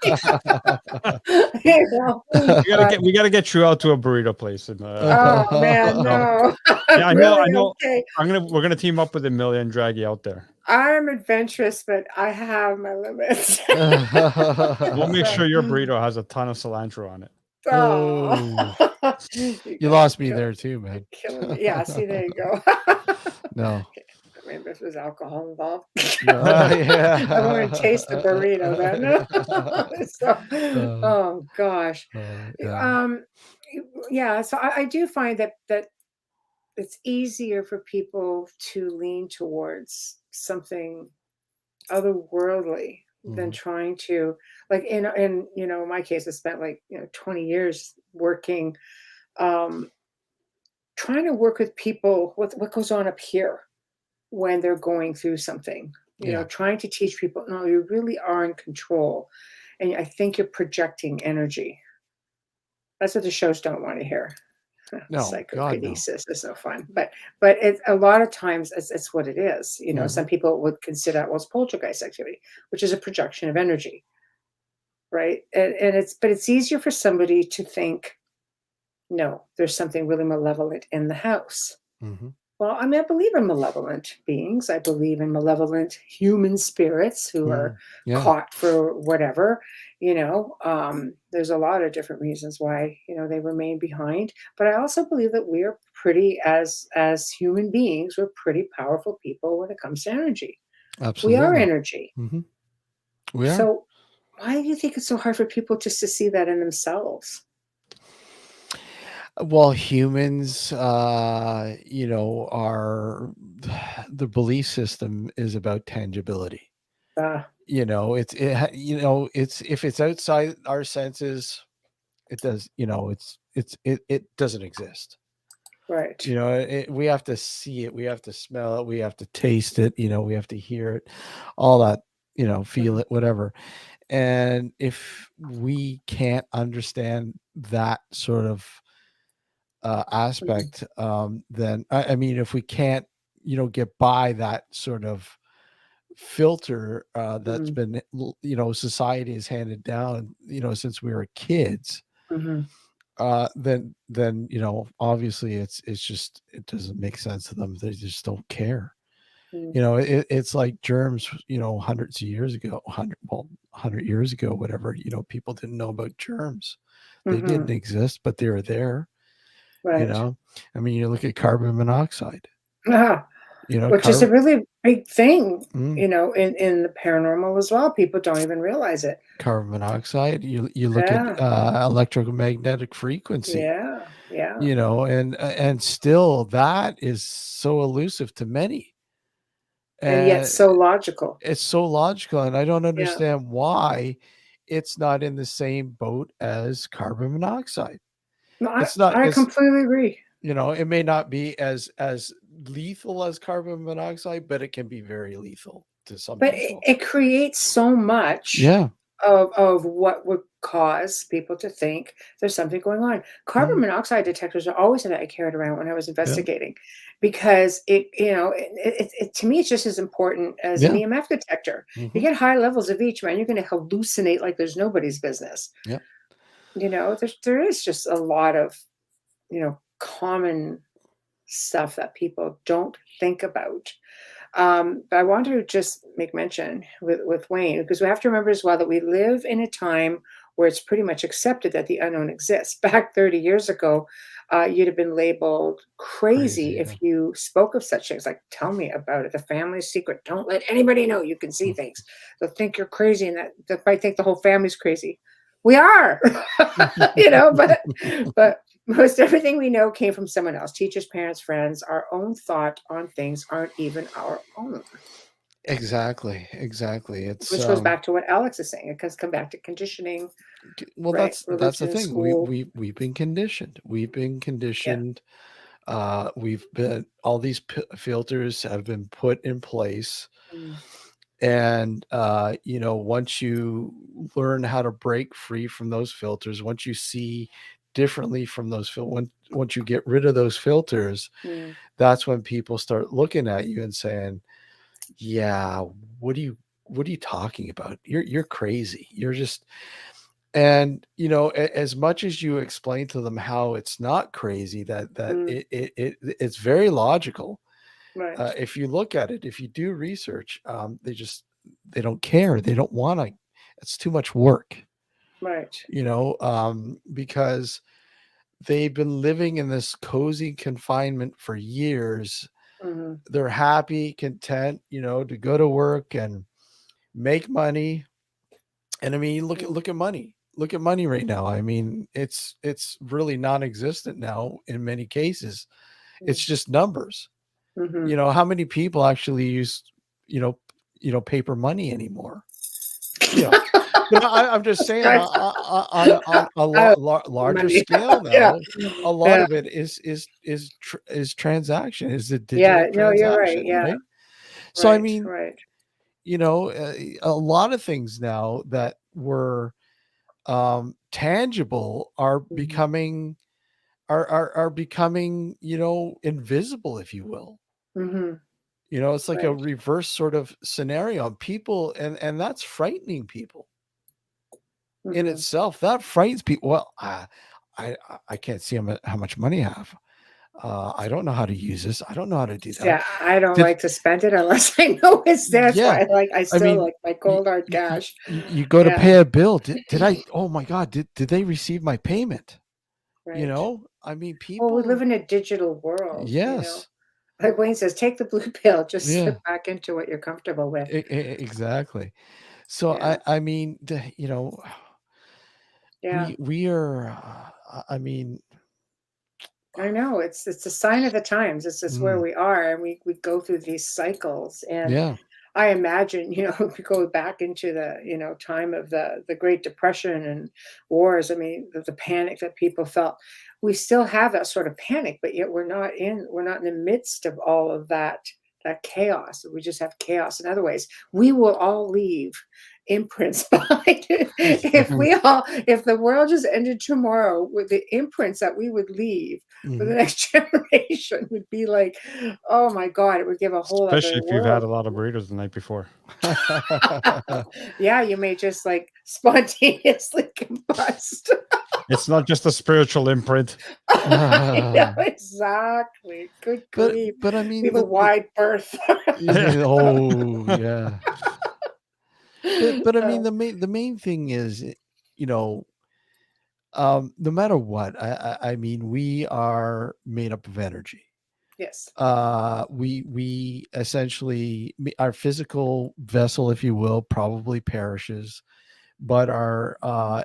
You know, but- We gotta get you out to a burrito place. And, oh man, no. yeah, I know. Really? Okay. We're gonna team up with Amelia and drag you out there. I'm adventurous, but I have my limits. We'll make So- sure your burrito has a ton of cilantro on it. Oh. You lost me there too, man. Killing me. Yeah, see, there you go. No. Maybe if there's alcohol involved. Yeah. I want to taste the burrito then. So, oh gosh. Yeah. Yeah, so I do find that it's easier for people to lean towards something otherworldly than trying to, like in my case, I spent 20 years working, trying to work with people with what goes on up here when they're going through something, trying to teach people, no, you really are in control. And I think you're projecting energy. That's what the shows don't want to hear. No, God, no. Psychokinesis is no fun, but it's a lot of times it's what it is. Some people would consider that was poltergeist activity, which is a projection of energy, right? And it's easier for somebody to think, no, there's something really malevolent in the house. Well, I mean, I believe in malevolent beings. I believe in malevolent human spirits who are caught for whatever, there's a lot of different reasons why, they remain behind. But I also believe that we are pretty, as human beings, we're pretty powerful people when it comes to energy. Absolutely. We are energy. We are. So why do you think it's so hard for people just to see that in themselves? Well, humans, are the belief system is about tangibility. It's if it's outside our senses, it does. It doesn't exist. Right. We have to see it, we have to smell it, we have to taste it. We have to hear it, all that. Feel it, whatever. And if we can't understand that sort of aspect, then I mean, if we can't get by that sort of filter that's been society has handed down since we were kids, then obviously it's just, it doesn't make sense to them. They just don't care. It's like germs, hundreds of years ago, 100 years ago, whatever, people didn't know about germs. They didn't exist, but they were there. Right. I mean, you look at carbon monoxide. which is a really big thing, Mm. in the paranormal as well. People don't even realize it. Carbon monoxide. You look at Yeah. electromagnetic frequency. Yeah. And still that is so elusive to many. And yet so logical. It's so logical, and I don't Yeah. understand why it's not in the same boat as carbon monoxide. No, It's not. I completely agree. It may not be as lethal as carbon monoxide, but it can be very lethal to some But people. it creates so much Yeah. of what would cause people to think there's something going on. Carbon monoxide detectors are always something I carried around when I was investigating, because it to me, it's just as important as an Yeah. EMF detector. You Mhm. get high levels of each, man, you're going to hallucinate like there's nobody's business. Yeah. There is just a lot of common stuff that people don't think about. But I want to just make mention with Wayne, because we have to remember as well that we live in a time where it's pretty much accepted that the unknown exists. Back 30 years ago, you'd have been labeled crazy Crazy, if you spoke of such things. Like, tell me about it. The family secret. Don't let anybody know you can see things. They'll think you're crazy, and they might think the whole family's crazy. We are, but most everything we know came from someone else. Teachers, parents, friends. Our own thought on things aren't even our own. Exactly. It's Which goes back to what Alex is saying. It can come back to conditioning. well, Right? that's the Religion, thing. school. We've been conditioned. We've been all these filters have been put in place. Mm. And once you learn how to break free from those filters, once you see differently from those once you get rid of those filters, Mm. that's when people start looking at you and saying, yeah, what are you talking about? You're crazy. You're just. And as much as you explain to them how it's not crazy, that Mm. it's very logical. Right. If you look at it, if you do research, they don't care. They don't want to. It's too much work, Right. because they've been living in this cozy confinement for years. Mm-hmm. They're happy, content, to go to work and make money. And I mean, look at money. Look at money right now. I mean, it's really non-existent now in many cases. It's just numbers. Mm-hmm. How many people actually use, paper money anymore? I'm just saying on a larger scale now, a lot of it is transaction, is the digital No, you're right. transaction, Yeah. right? So I Right, mean, right. a lot of things now that were tangible are Mhm. becoming are becoming, invisible, if you will. Mm-hmm. It's like a Right. reverse sort of scenario on people, and that's frightening people in Mm-hmm. itself. That frightens people. Well, I can't see how much money I have. I don't know how to use this. I don't know how to do that. Yeah, I don't Did like to spend it unless I know it's there. That's Yeah, why I I still mean, like my you cold hard cash. you go to Yeah. pay a bill. Did I? Oh my God! Did they receive my payment? Right. I mean, Well, we live people. in a digital world, Yes. Like Wayne says, take the blue pill. Just Yeah. slip back into what you're comfortable with. Exactly. So Yeah. I mean, Yeah. we are. I mean, I know it's a sign of the times. It's just where mm, we are, and we go through these cycles. And yeah. I imagine, if we go back into the, time of the Great Depression and wars. I mean, the panic that people felt. We still have that sort of panic, but yet we're not in the midst of all of that chaos. We just have chaos in other ways. We will all leave imprints behind. If the world just ended tomorrow, with the imprints that we would leave for the Mhm. next generation would be like, oh my God, it would give a whole other Especially if you've had world. a lot of burritos the night before. Yeah, you may just like spontaneously combust. It's not just a spiritual imprint. Yeah, exactly. Good But grief. I We mean, have a wide berth. oh yeah. But I mean, Uh, the main thing is, no matter what, I mean, we are made up of energy. Yes. We essentially, our physical vessel, if you will, probably perishes, but our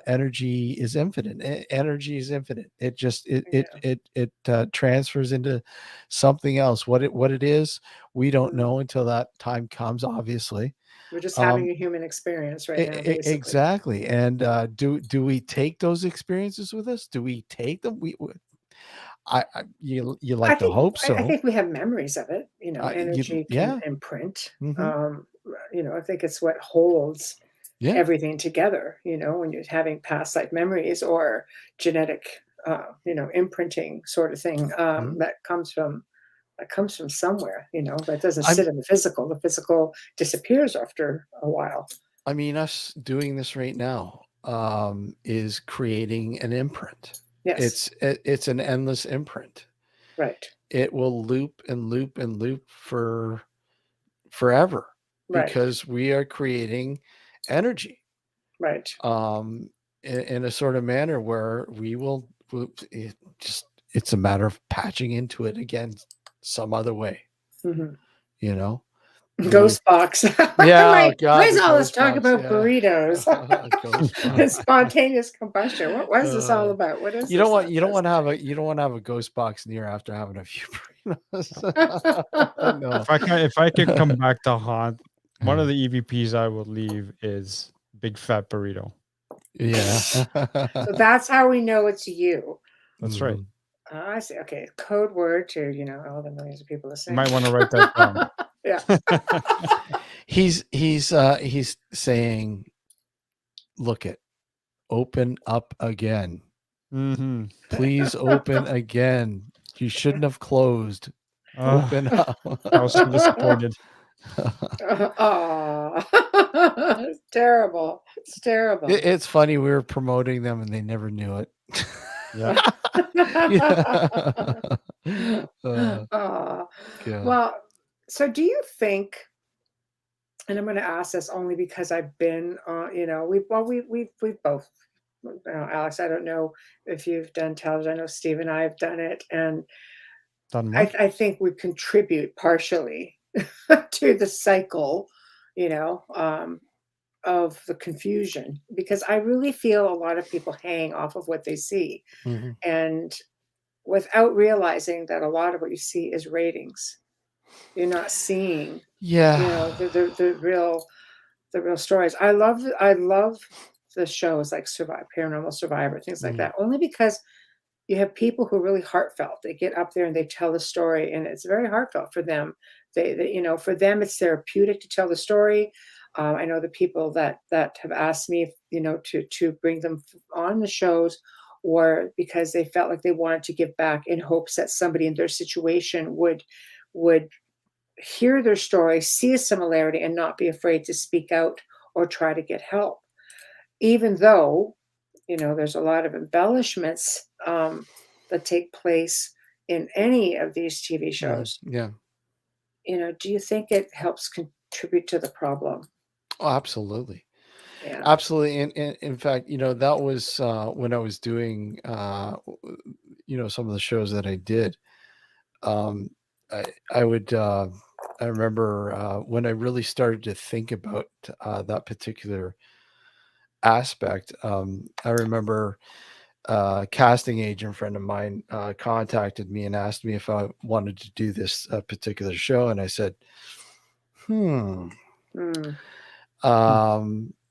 energy is infinite. Energy is infinite. It just it transfers into something else. What it is, we don't know until that time comes. Obviously, we're just having a human experience right now, basically. Exactly. And do we take those experiences with us? Do we take them? You like to hope so. I think we have memories of it. Energy can imprint. Mm-hmm. I think it's what holds everything together. When you're having past life memories or genetic, imprinting sort of thing that comes from somewhere. But it doesn't sit in the physical. The physical disappears after a while. I mean, us doing this right now is creating an imprint. Yes. It's an endless imprint. Right. It will loop and loop and loop for forever, because we are creating energy. Right. In a sort of manner where it's a matter of patching into it again some other way. Mm-hmm. Ghost box. Yeah. Where's all this talk about burritos? Spontaneous combustion. What is this all about? What is you don't want to have a ghost box near after having a few burritos. No. If I could come back to haunt, one of the EVPs I would leave is big fat burrito. Yeah. So that's how we know it's you. That's right. I see. Okay, code word to all the millions of people listening. You might want to write that down. Yeah. He's saying, look it, open up again. Mm-hmm. Please open again. You shouldn't have closed. Open up. I was so disappointed. It's terrible. It's terrible. It's funny. We were promoting them and they never knew it. Yeah. Well, so do you think, and I'm going to ask this only because I've been we've both, Alex, I don't know if you've done television. I know Steve and I have done it, and I think we contribute partially to the cycle, of the confusion, because I really feel a lot of people hang off of what they see, and without realizing that a lot of what you see is ratings. You're not seeing, the real stories. I love the shows like Paranormal Survivor, things like that, only because you have people who are really heartfelt. They get up there and they tell the story, and it's very heartfelt for them. They for them, it's therapeutic to tell the story. I know the people that have asked me, to bring them on the shows, or because they felt like they wanted to give back in hopes that somebody in their situation would hear their story, see a similarity, and not be afraid to speak out or try to get help. Even though, there's a lot of embellishments that take place in any of these TV shows. Yeah. Do you think it helps contribute to the problem? Oh, absolutely. Yeah. Absolutely. And in fact, that was when I was doing, some of the shows that I did. I remember when I really started to think about that particular aspect. I remember a casting agent friend of mine contacted me and asked me if I wanted to do this particular show. And I said,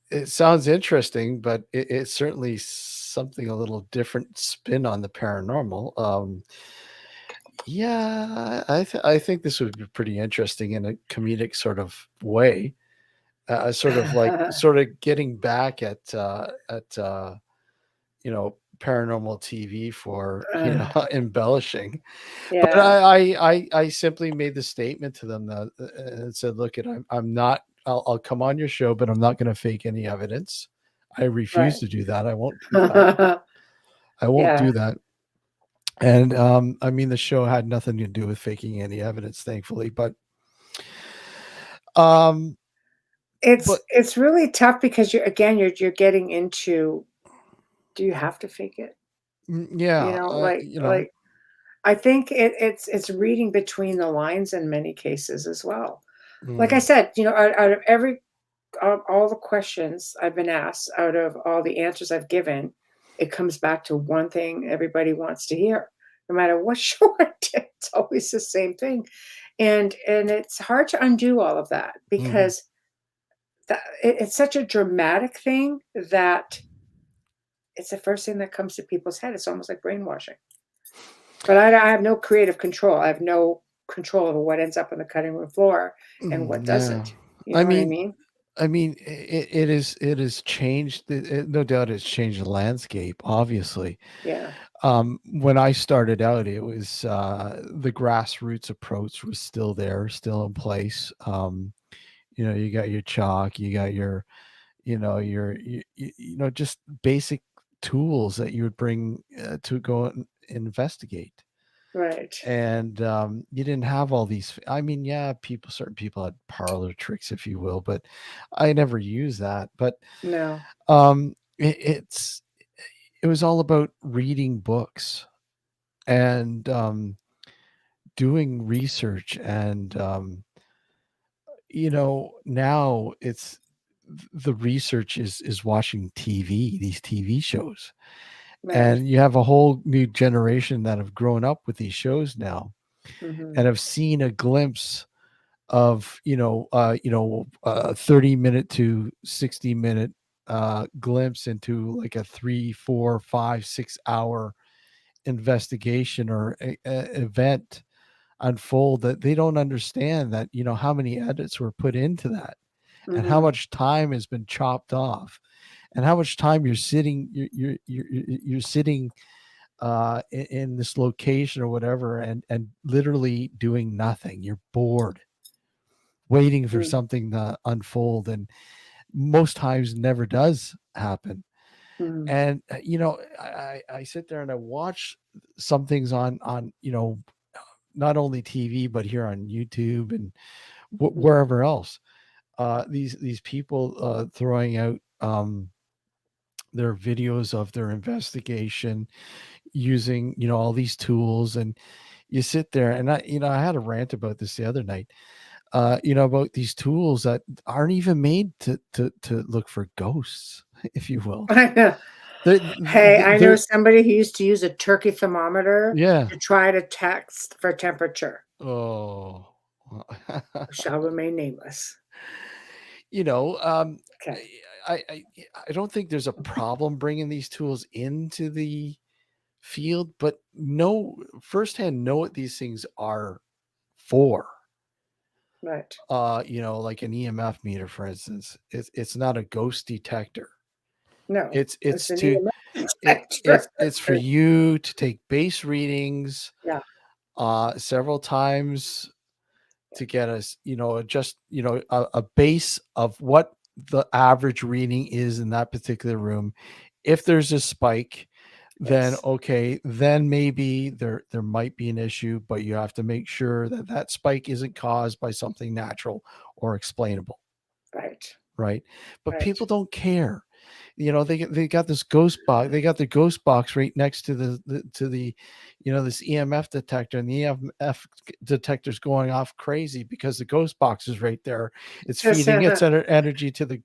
it sounds interesting, but it's certainly something a little different spin on the paranormal. I think this would be pretty interesting in a comedic sort of way, sort of getting back at paranormal TV for embellishing. Yeah. But I simply made the statement to them and said, look, I'm not. I'll come on your show, but I'm not going to fake any evidence. I refuse to do that. I won't do that. I won't do that. And the show had nothing to do with faking any evidence, thankfully. But it's really tough because you're getting into, do you have to fake it? Yeah. I think it's reading between the lines in many cases as well. Like I Mm, said, out of all the questions I've been asked, out of all the answers I've given, it comes back to one thing everybody wants to hear. No matter what show I did, it's always the same thing. And it's hard to undo all of that mhm. because it's such a dramatic thing that it's the first thing that comes to people's head. It's almost like brainwashing. But I have no creative control. I have no control over what ends up on the cutting room floor and what Yeah. doesn't. You I know what I mean, mean? it has changed. No doubt, it's changed the landscape. Obviously, Yeah. when I started out, it was the grassroots approach was still there, still in place. You got your chalk, you got your, just basic tools that you would bring to go and investigate. Right. And you didn't have all these. I mean, yeah, certain people had parlor tricks, if you will, but I never used that. But No. it was all about reading books and doing research. And now it's the research is watching TV, these TV shows. Right. And you have a whole new generation that have grown up with these shows now Mhm. and have seen a glimpse of 30-minute to 60-minute glimpse into like a 3, 4, 5, 6 hour investigation or event unfold, that they don't understand that how many edits were put into that, and how Mhm. much time has been chopped off, and how much time you're sitting in this location or whatever, and literally doing nothing. You're bored, waiting for Mm. something to unfold, and most times never does happen. Mhm. And I sit there and I watch some things on not only TV but here on YouTube and Mhm. wherever else. These people throwing out their videos of their investigation using all these tools. And you sit there, and I had a rant about this the other night, about these tools that aren't even made to look for ghosts, if you will. I know. They're, Hey, I know they're somebody who used to use a turkey thermometer yeah. to try to text for temperature. Oh. Shall remain nameless. you know, um, Okay. I don't think there's a problem bringing these tools into the field, but firsthand know what these things are for. Right. Like an EMF meter, for instance, it's not a ghost detector. No. It's It's it's an to EMF it detector. it's for you to take base readings Yeah. several times Yeah. to get us, just a base of what the average reading is in that particular room. If there's a spike, then Yes. okay, then maybe there might be an issue, but you have to make sure that that spike isn't caused by something natural or explainable, Right. right? But Right. people don't care. They got this ghost box. They got the ghost box right next to this EMF detector, and the EMF detector's going off crazy because the ghost box is right there. It's Just, feeding its energy to the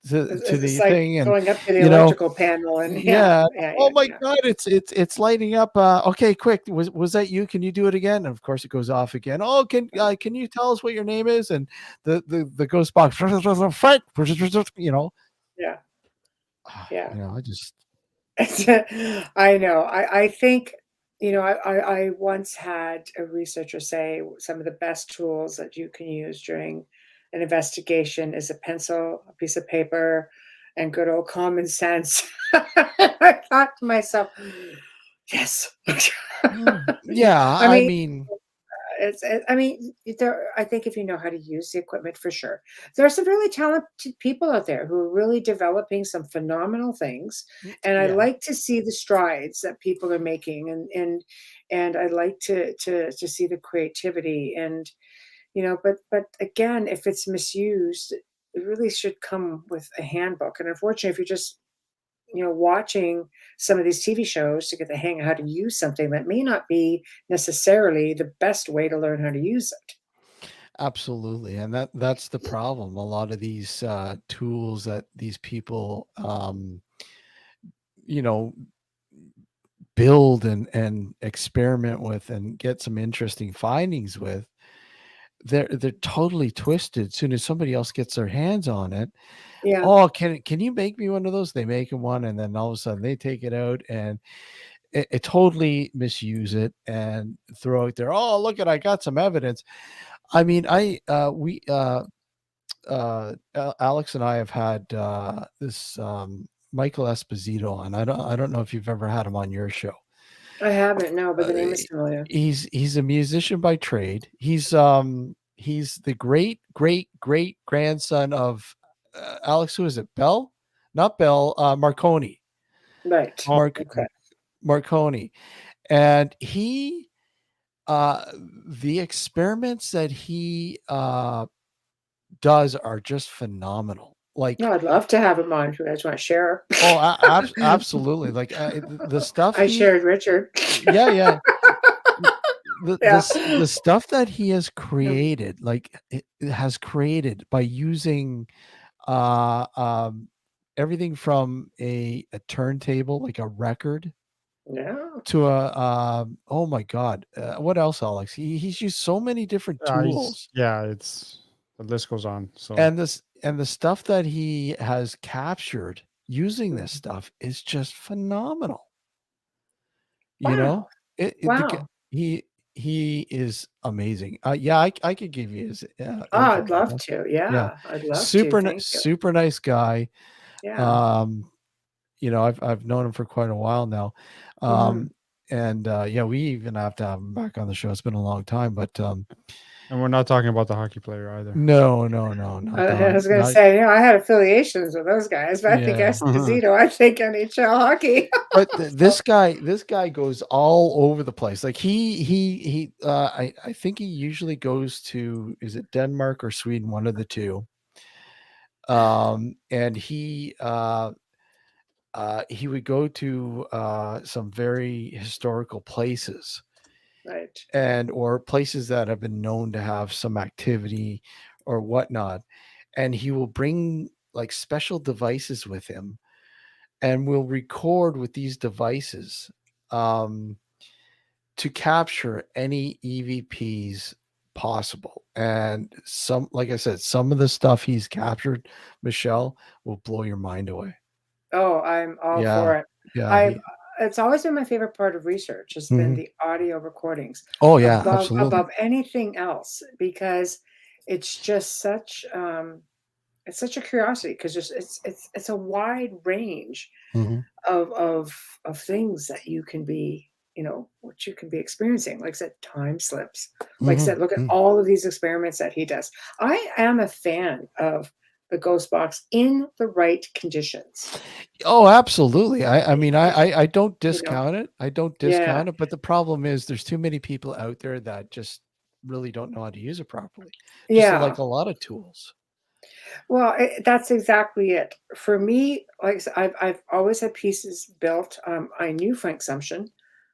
it's like thing, and going up to the you know, electrical panel and yeah, yeah. yeah, Oh yeah, my yeah. God, it's lighting up. Okay, quick. Was that you? Can you do it again? And of course, it goes off again. Oh, can you tell us what your name is? And the ghost box, Frank, Yeah. Yeah. I just I know. I think, I once had a researcher say some of the best tools that you can use during an investigation is a pencil, a piece of paper, and good old common sense. I thought to myself, yes. yeah. I I mean, mean, I mean, I think if you know how to use the equipment, for sure. There are some really talented people out there who are really developing some phenomenal things, and I yeah. like to see the strides that people are making, and I like to see the creativity, and but again, if it's misused, it really should come with a handbook. And unfortunately, if you're just watching some of these TV shows to get the hang of how to use something that may not be necessarily the best way to learn how to use it. Absolutely, and that's the problem. A lot of these tools that these people, you know, build and experiment with and get some interesting findings with, they're totally twisted. As soon as somebody else gets their hands on it, Yeah. oh, can you make me one of those? They make them one, and then all of a sudden they take it out and it totally misuse it and throw it there. Oh, look at, I got some evidence. I mean, Alex and I have had this Michael Esposito on. I don't know if you've ever had him on your show. I haven't, no, but the name is familiar. He's a musician by trade. He's the great grandson of Alex. Who is it? Bell? Not Bell. Marconi. Right. Okay. Marconi, and he the experiments that he does are just phenomenal. Like, no, I'd love to have him on if you guys want to share. Oh, absolutely. Like the stuff I shared Richard. Yeah. The stuff that he has created, like it has created by using everything from a turntable, like a record, to a oh my God, what else, Alex? He's used so many different tools. It's the list goes on. So and the stuff that he has captured using this stuff is just phenomenal. Wow. He is amazing. I could give you his I'd love to. Yeah. I'd love to. Super nice guy. Yeah. I've known him for quite a while now. And we even have to have him back on the show. It's been a long time, but and we're not talking about the hockey player either. No. I was going to say, I had affiliations with those guys, but I think Esposito, I think NHL hockey. But this guy goes all over the place. Like I think he usually goes to, is it Denmark or Sweden, one of the two. And he would go to some very historical places. Right. Or places that have been known to have some activity or whatnot. And he will bring like special devices with him and will record with these devices to capture any EVPs possible. And like I said, some of the stuff he's captured, Michelle, will blow your mind away. Oh, I'm all for it. Yeah. It's always been my favorite part of research. It's been the audio recordings. Oh yeah, absolutely. Above anything else, because it's just such it's such a curiosity, because it's a wide range of things that you can be, what you can be experiencing. Like I said, time slips. Like I said, look at all of these experiments that he does. I am a fan of the ghost box in the right conditions. Oh, absolutely. I mean, I don't discount it. I don't discount it. But the problem is there's too many people out there that just really don't know how to use it properly. Just like a lot of tools. Well, that's exactly it. For me, like I said, I've always had pieces built. I knew Frank Sumption.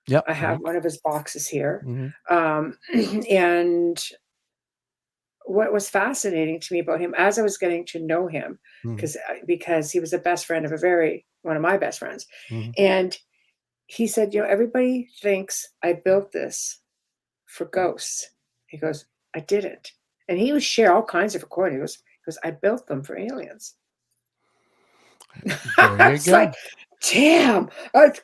Yep. I have one of his boxes here. And what was fascinating to me about him as I was getting to know him, because he was a best friend of one of my best friends. And he said, everybody thinks I built this for ghosts. He goes, I didn't. And he would share all kinds of recordings. He goes, I built them for aliens. I was like, damn.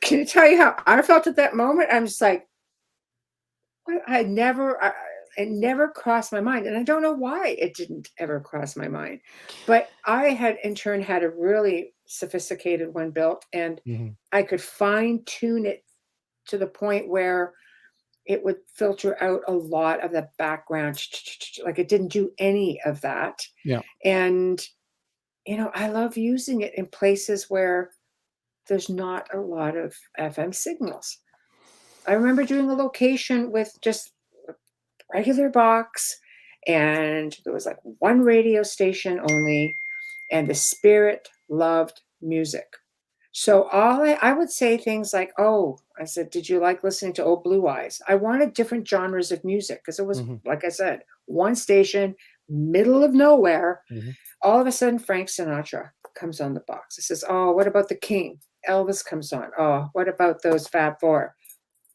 Can you tell you how I felt at that moment? I'm just like, it never crossed my mind. And I don't know why it didn't ever cross my mind. But I had, in turn, had a really sophisticated one built, and I could fine tune it to the point where it would filter out a lot of the background. Like it didn't do any of that. Yeah. And, I love using it in places where there's not a lot of FM signals. I remember doing a location with just regular box, and there was like one radio station only, and the spirit loved music. So I would say things like, "Oh," I said, "Did you like listening to Old Blue Eyes?" I wanted different genres of music because it was, Hmm. like I said, one station, middle of nowhere. Hmm. All of a sudden, Frank Sinatra comes on the box. It says, "Oh, what about the King?" Elvis comes on. "Oh, what about those Fab Four?"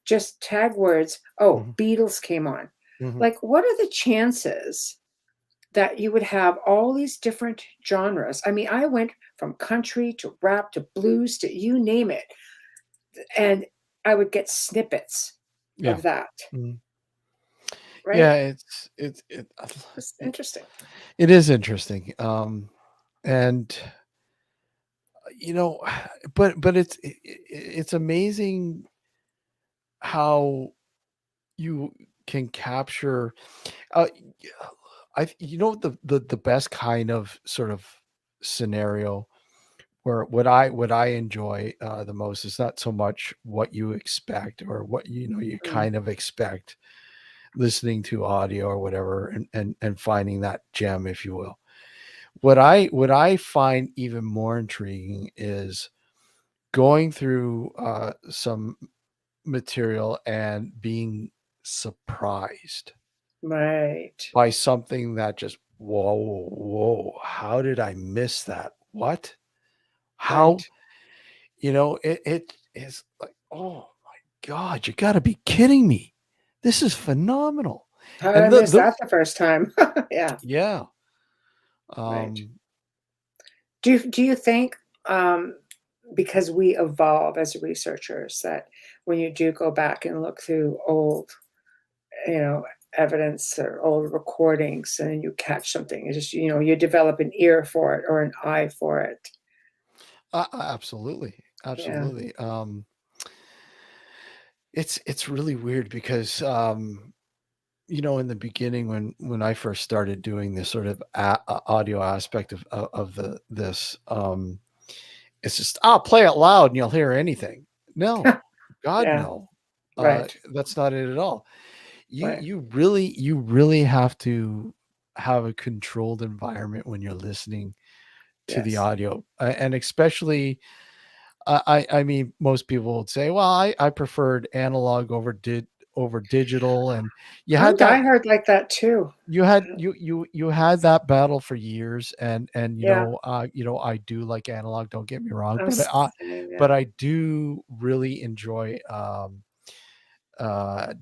Just tag words. "Oh, Hmm. Beatles came on." Hmm. Like, what are the chances that you would have all these different genres? I mean, I went from country to rap to blues to you name it, and I would get snippets Yeah. of that, Mhm. right? Yeah, It's interesting. it is interesting. And you know, but it's amazing how you can capture uh the best kind of sort of scenario where what I enjoy the most is not so much what you expect or what you Mm, kind of expect listening to audio or whatever, and finding that gem, if you will. What I find even more intriguing is going through some material and being surprised right, by something that just, whoa, how did I miss that? What? How? right. It is like, oh my God, you got to be kidding me. This is phenomenal. How did I And miss that the first time? Yeah, yeah, right. um, Do you think, um, because we evolve as researchers, that when you do go back and look through old, you know, evidence or old recordings and you catch something, it's just, you develop an ear for it or an eye for it? absolutely, Yeah. absolutely. It's really weird because in the beginning when I first started doing this sort of audio aspect of this, it's just, play it loud and you'll hear anything. No, God, Yeah, no. right, That's not it at all. You right. you really have to have a controlled environment when you're listening to the Yes. audio, and especially, I mean, most people would say, well, I preferred analog over digital, and you I'm had that diehard like that too. you had that battle for years, and Yeah, I do like analog, don't get me wrong, I'm but saying, yeah. I do really enjoy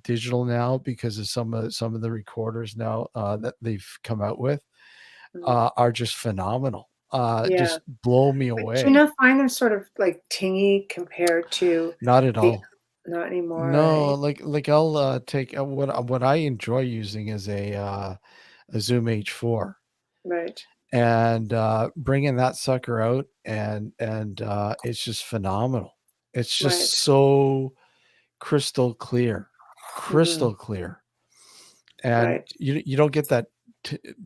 digital now because of some of the recorders now that they've come out with Mm, are just phenomenal. yeah. Just blow me But do you away. not find them sort of like tingy compared to Not at the all. not anymore, No, right? like I'll take what I enjoy using is a Zoom H4, Right, and bringing that sucker out, and it's just phenomenal. It's just right. so crystal clear, Mhm, crystal clear, and right. you don't get that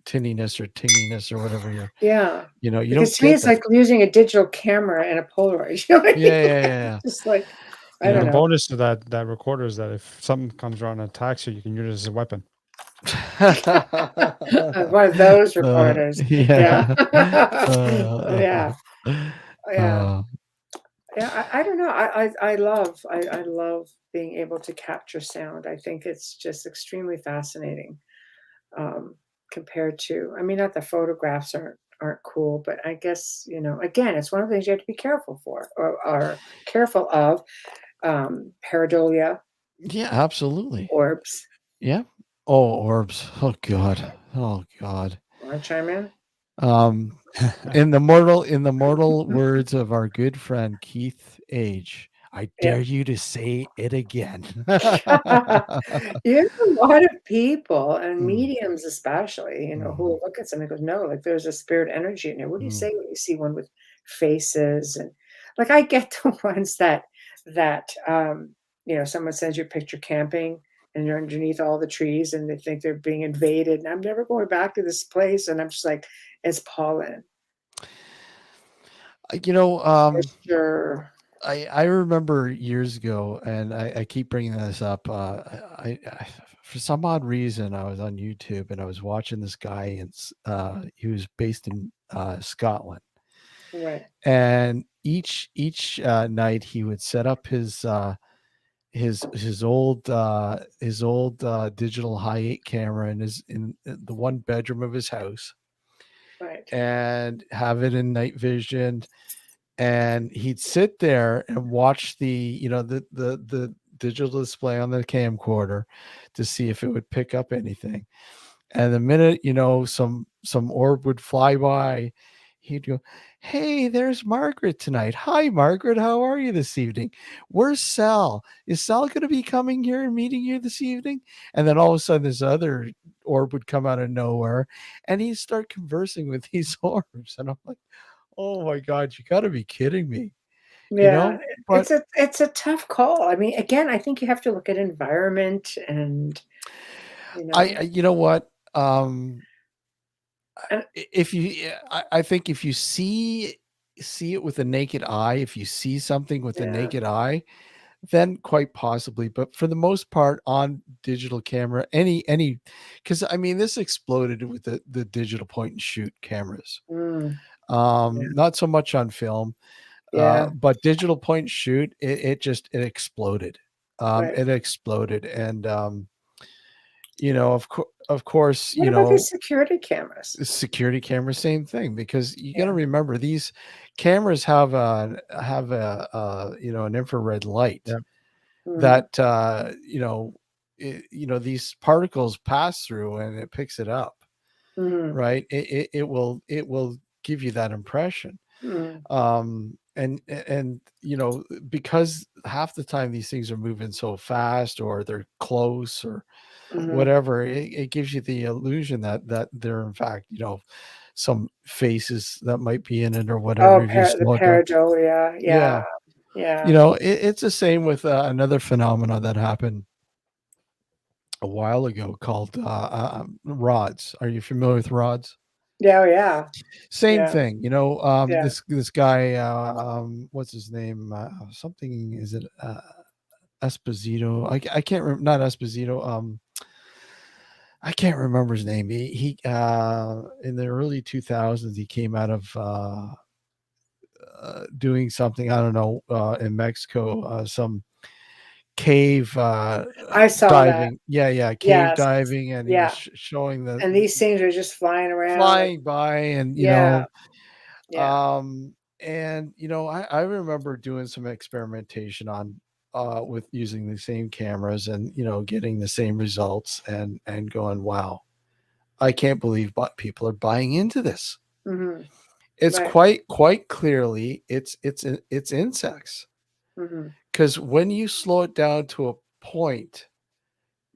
tinniness or tinginess or whatever Yeah, you because don't to me, get it's that. like using a digital camera and a Polaroid, you know what I mean? Yeah, yeah, Like, yeah, just like, I Yeah, don't the know. bonus to that recorder is that if something comes around and attacks you, you can use it as a weapon. One of those uh, recorders. Yeah. yeah. Yeah, yeah. Uh, Yeah, I don't know. I love being able to capture sound. I think it's just extremely fascinating, um, compared to, I mean, not that photographs aren't cool, but I guess, again, it's one of the things you have to be careful for or careful of, pareidolia, yeah, absolutely. orbs. Yeah. Oh, orbs. Oh God. Oh God. Wanna chime in? Um, in the mortal words of our good friend Keith Age, I Yeah. dare you to say it again. There's a lot of people and Mm, mediums especially, who mhm, will look at something and goes, "No, like, there's a spirit energy in there." What do you mm. say when you see one with faces? And, like, I get the ones that someone sends you a picture camping, and you're underneath all the trees, and they think they're being invaded, and I'm never going back to this place, and I'm just like, "It's pollen." You know, For sure. I remember years ago, and I keep bringing this up. For some odd reason, I was on YouTube and I was watching this guy, and he was based in Scotland, Right. And each night he would set up his old digital high 8 camera in the one bedroom of his house, Right. and have it in night vision, and he'd sit there and watch the digital display on the camcorder to see if it would pick up anything. And the minute, some orb would fly by, he'd go, "Hey, there's Margaret tonight. Hi, Margaret. How are you this evening? Where's Sal? Is Sal going to be coming here and meeting you this evening?" And then all of a sudden, this other orb would come out of nowhere, and he'd start conversing with these orbs. And I'm like, "Oh my God, you got to be kidding me." You Yeah, know, but it's a tough call. I mean, again, I think you have to look at environment and, you know, you know what? and If you, I think if you see it with the naked eye, if you see something with the yeah. naked eye, then quite possibly. But for the most part, on digital camera, because I mean, this exploded with the digital point and shoot cameras. Mm, yeah. Not so much on film, Yeah. but digital point and shoot, it exploded. Right. It exploded, and of course, What about these security cameras? security camera, same thing, because you got to Yeah. remember these cameras have an infrared light Yeah. Mm, that these particles pass through, and it picks it up, mhm, right? It will give you that impression. mm, And because half the time these things are moving so fast, or they're close, or mhm. whatever, it gives you the illusion that they're in fact, some faces that might be in it, or whatever, Oh, if you the slow it down. pareidolia. Yeah. Yeah. Yeah. It's the same with another phenomenon that happened a while ago called rods. Are you familiar with rods? Yeah, oh, yeah. Same Yeah. thing, Yeah. this guy, what's his name, something, is it Esposito? I can't remember. Not Esposito. I can't remember his name. He in the early 2000s, he came out of doing something, I don't know, in Mexico, some cave I saw that. diving. Yeah, cave Yes. diving, and he was Yeah. showing And these things are just flying around like flying by, and yeah. Yeah. I remember doing some experimentation on with using the same cameras, and getting the same results, and going, wow, I can't believe but people are buying into this. Mhm. It's Right. quite clearly it's insects, Mhm. because when you slow it down to a point,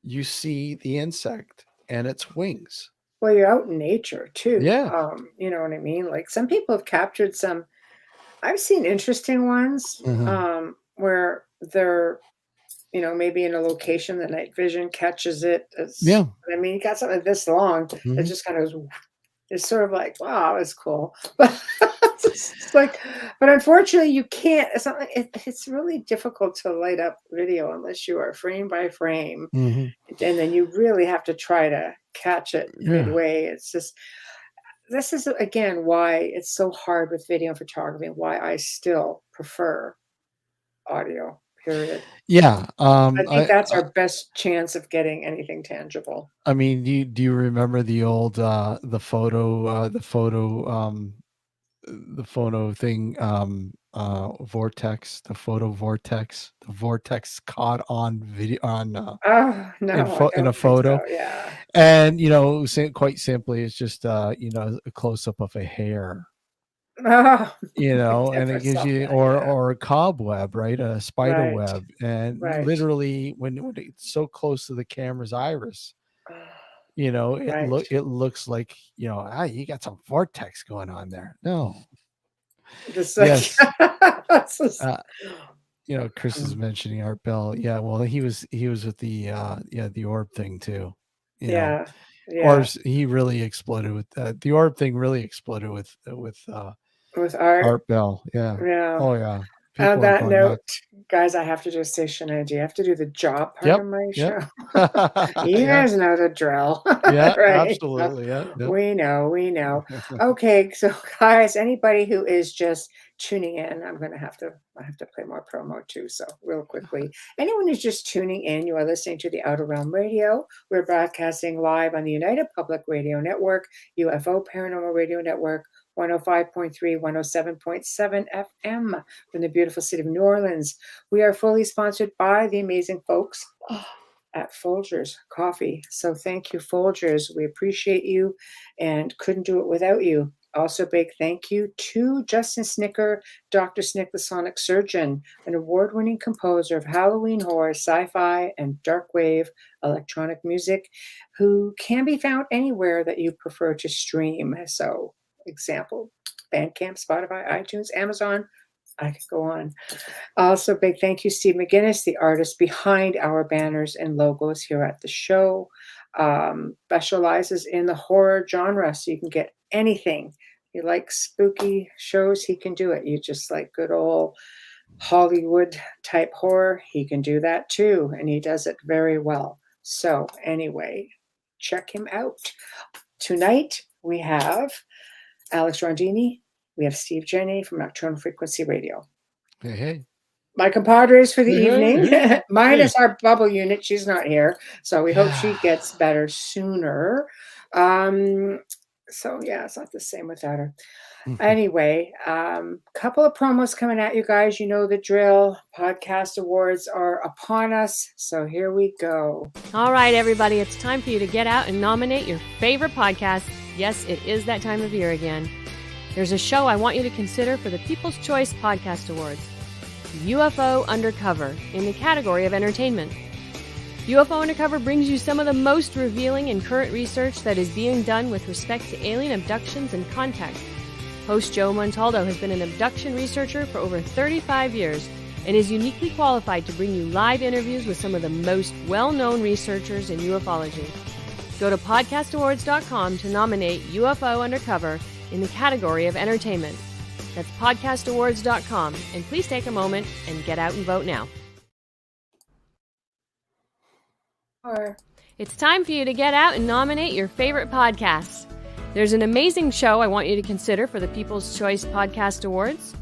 you see the insect and its wings. Well, you're out in nature too. Yeah. You know what I mean? Like some people have captured some I've seen interesting ones, Mhm. where they're, maybe in a location that night vision catches it. Yeah. I mean, you got something this long that Mhm. just kind of goes, it's sort of like, wow, it's cool. But it's like, but unfortunately, you can't. It's not like it's really difficult to light up video unless you are frame by frame, Mhm. and then you really have to try to catch it Yeah. midway. It's just this is again why it's so hard with video and photography and why I still prefer audio, period. Yeah. I think that's our best chance of getting anything tangible. I mean, do you remember the old the photo thing, vortex, the photo vortex, the vortex caught on video, on Oh, no, I in a don't think so, photo, yeah. and quite simply, it's just a close up of a hair, Oh, I and never it gives saw you, that, or yeah. a cobweb, right, a spider Right, web, and right. literally, when it's so close to the camera's iris, Right. it looks like, you got some vortex going on there. No. Just like Yes. it's just Uh, Chris is mentioning Art Bell. Yeah, well, he was with the the orb thing too. You know, yeah, yeah. He really exploded with the orb thing. Really exploded with With art, Art Bell. Yeah. yeah. Oh yeah. People On are that going note, nuts. guys, I have to just say, Shania, do you have to do the job part Yep. of my Yep. show? You Yeah. guys know the drill, Yeah. right? Absolutely. Yeah. Yep. We know. Okay, so guys, anybody who is just tuning in, I have to play more promo too. So real quickly, anyone who's just tuning in, you are listening to the Outer Realm Radio. We're broadcasting live on the United Public Radio Network, UFO Paranormal Radio Network, 105.3, 107.7 FM from the beautiful city of New Orleans. We are fully sponsored by the amazing folks at Folgers Coffee. So thank you, Folgers. We appreciate you and couldn't do it without you. Also, big thank you to Justin Snicker, Dr. Snick, the Sonic Surgeon, an award-winning composer of Halloween horror, sci-fi, and dark wave electronic music, who can be found anywhere that you prefer to stream. So, example, Bandcamp, Spotify, iTunes, Amazon. I could go on. Also, big thank you, Steve McGinnis, the artist behind our banners and logos here at the show. Specializes in the horror genre, so you can get anything. You like spooky shows, he can do it. You just like good old Hollywood type horror, he can do that too, and he does it very well. So anyway, check him out. Tonight we have Alex Rondini, we have Steve Genier from Nocturnal Frequency Radio. Hey. My compadres for the evening, Hey. minus our bubble unit. She's not here, so we hope she gets better sooner. So yeah, it's not the same without her. Anyway, couple of promos coming at you guys. You know the drill. Podcast awards are upon us, so here we go. All right, everybody, it's time for you to get out and nominate your favorite podcast. Yes, it is that time of year again. There's a show I want you to consider for the People's Choice Podcast Awards. UFO Undercover in the category of entertainment. UFO Undercover brings you some of the most revealing and current research that is being done with respect to alien abductions and contact. Host Joe Montaldo has been an abduction researcher for over 35 years and is uniquely qualified to bring you live interviews with some of the most well-known researchers in ufology. Go to podcastawards.com to nominate UFO Undercover in the category of entertainment. That's podcastawards.com, and please take a moment and get out and vote now. It's time for you to get out and nominate your favorite podcasts. There's an amazing show I want you to consider for the People's Choice Podcast Awards.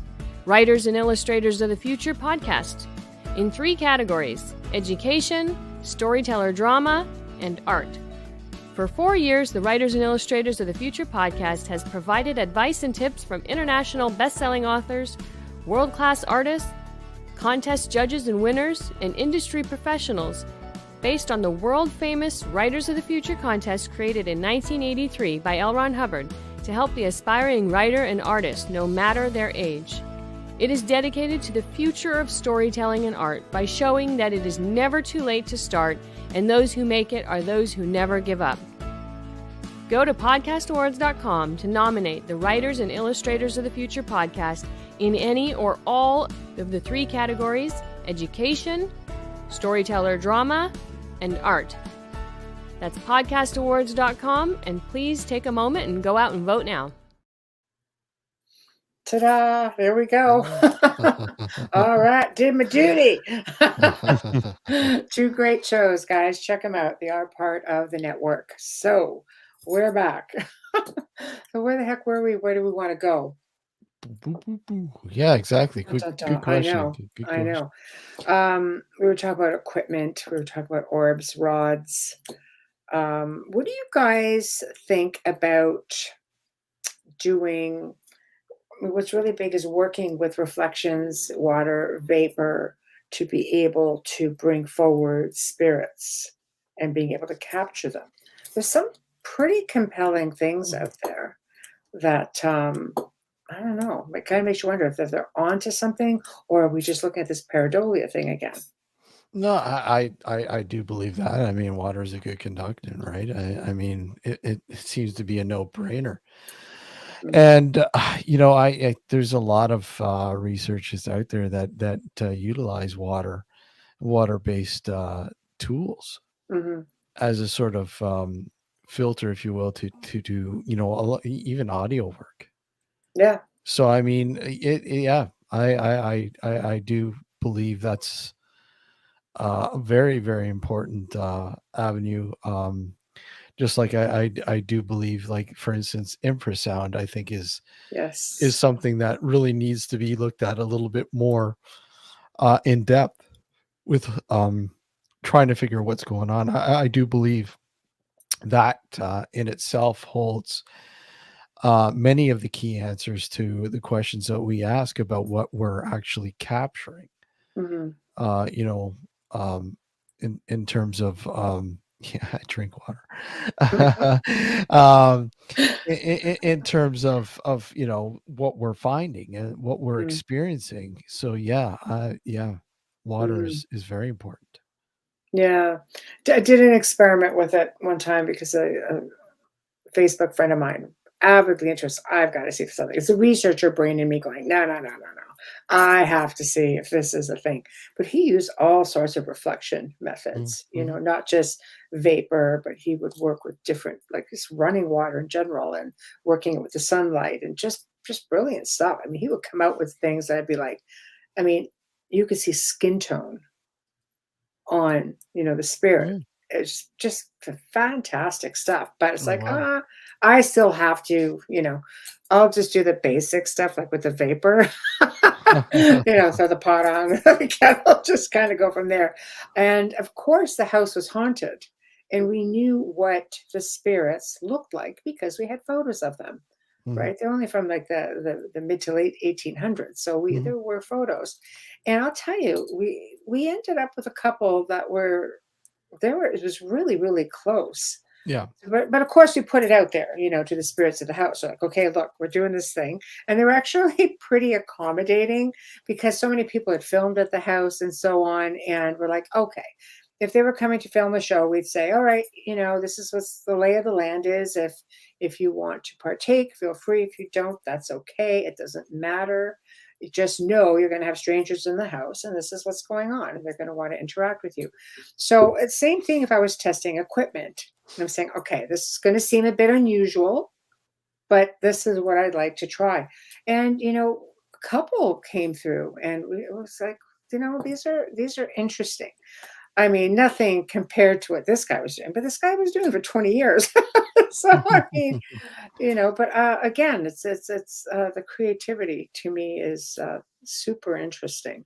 Writers and Illustrators of the Future podcast, in 3 categories: education, storyteller drama, and art. For 4 years, the Writers and Illustrators of the Future podcast has provided advice and tips from international best-selling authors, world-class artists, contest judges and winners, and industry professionals based on the world-famous Writers of the Future contest created in 1983 by L. Ron Hubbard to help the aspiring writer and artist no matter their age. It is dedicated to the future of storytelling and art by showing that it is never too late to start, and those who make it are those who never give up. Go to podcastawards.com to nominate the Writers and Illustrators of the Future podcast in any or all of the 3 categories: education, storyteller drama, and art. That's podcastawards.com, and please take a moment and go out and vote now. Ta-da! There we go. All right, did my duty. 2 great shows, guys. Check them out. They are part of the network. So we're back. So where the heck were we? Where do we want to go? Yeah, exactly. Good question. I know. We were talking about equipment. We were talking about orbs, rods. What do you guys think about doing? What's really big is working with reflections, water, vapor, to be able to bring forward spirits and being able to capture them. There's some pretty compelling things out there that, I don't know, it kind of makes you wonder if they're onto something, or are we just looking at this pareidolia thing again? No, I do believe that. I mean, water is a good conductant, right? I mean, it seems to be a no-brainer. And there's a lot of researchers out there that utilize water-based tools as a sort of filter, if you will, to do even audio work. Yeah. So I mean, I do believe that's a very, very important avenue. Just like I do believe, like for instance, infrasound, I think is Yes. something that really needs to be looked at a little bit more in depth with trying to figure what's going on. I do believe that in itself holds many of the key answers to the questions that we ask about what we're actually capturing. Hmm. You know, in terms of yeah, I drink water. In terms of what we're finding and what we're experiencing. So yeah, water Mm-hmm. is very important. Yeah. I did an experiment with it one time because a Facebook friend of mine, avidly interested. I've got to see if something. It's a researcher brain in me going, no, no, no, no, no. I have to see if this is a thing. But he used all sorts of reflection methods, Mm-hmm. not just vapor, but he would work with different, like just running water in general and working with the sunlight and just brilliant stuff. I mean, he would come out with things that I'd be like, I mean, you could see skin tone on, the spirit. Mm. It's just fantastic stuff. But it's Oh like, wow. I still have to, I'll just do the basic stuff like with the vapor, throw the pot on the kettle, just kind of go from there. And of course, the house was haunted. And we knew what the spirits looked like because we had photos of them. Mhm, Right, they're only from like the mid to late 1800s, so mhm. there were photos, and I'll tell you, we ended up with a couple that were it was really, really close. Yeah. But of course, we put it out there, to the spirits of the house. We're like, okay, look, we're doing this thing, and they were actually pretty accommodating because so many people had filmed at the house and so on, and we're like, okay. If they were coming to film a show, we'd say, all right, this is what the lay of the land is. If you want to partake, feel free. If you don't, that's okay. It doesn't matter. You just know you're going to have strangers in the house, and this is what's going on, and they're going to want to interact with you. So, it's same thing if I was testing equipment. I'm saying, okay, this is going to seem a bit unusual, but this is what I'd like to try. And a couple came through, and it was like, these are interesting. I mean, nothing compared to what this guy was doing, but this guy was doing for 20 years. So I mean, but again, it's the creativity to me is super interesting.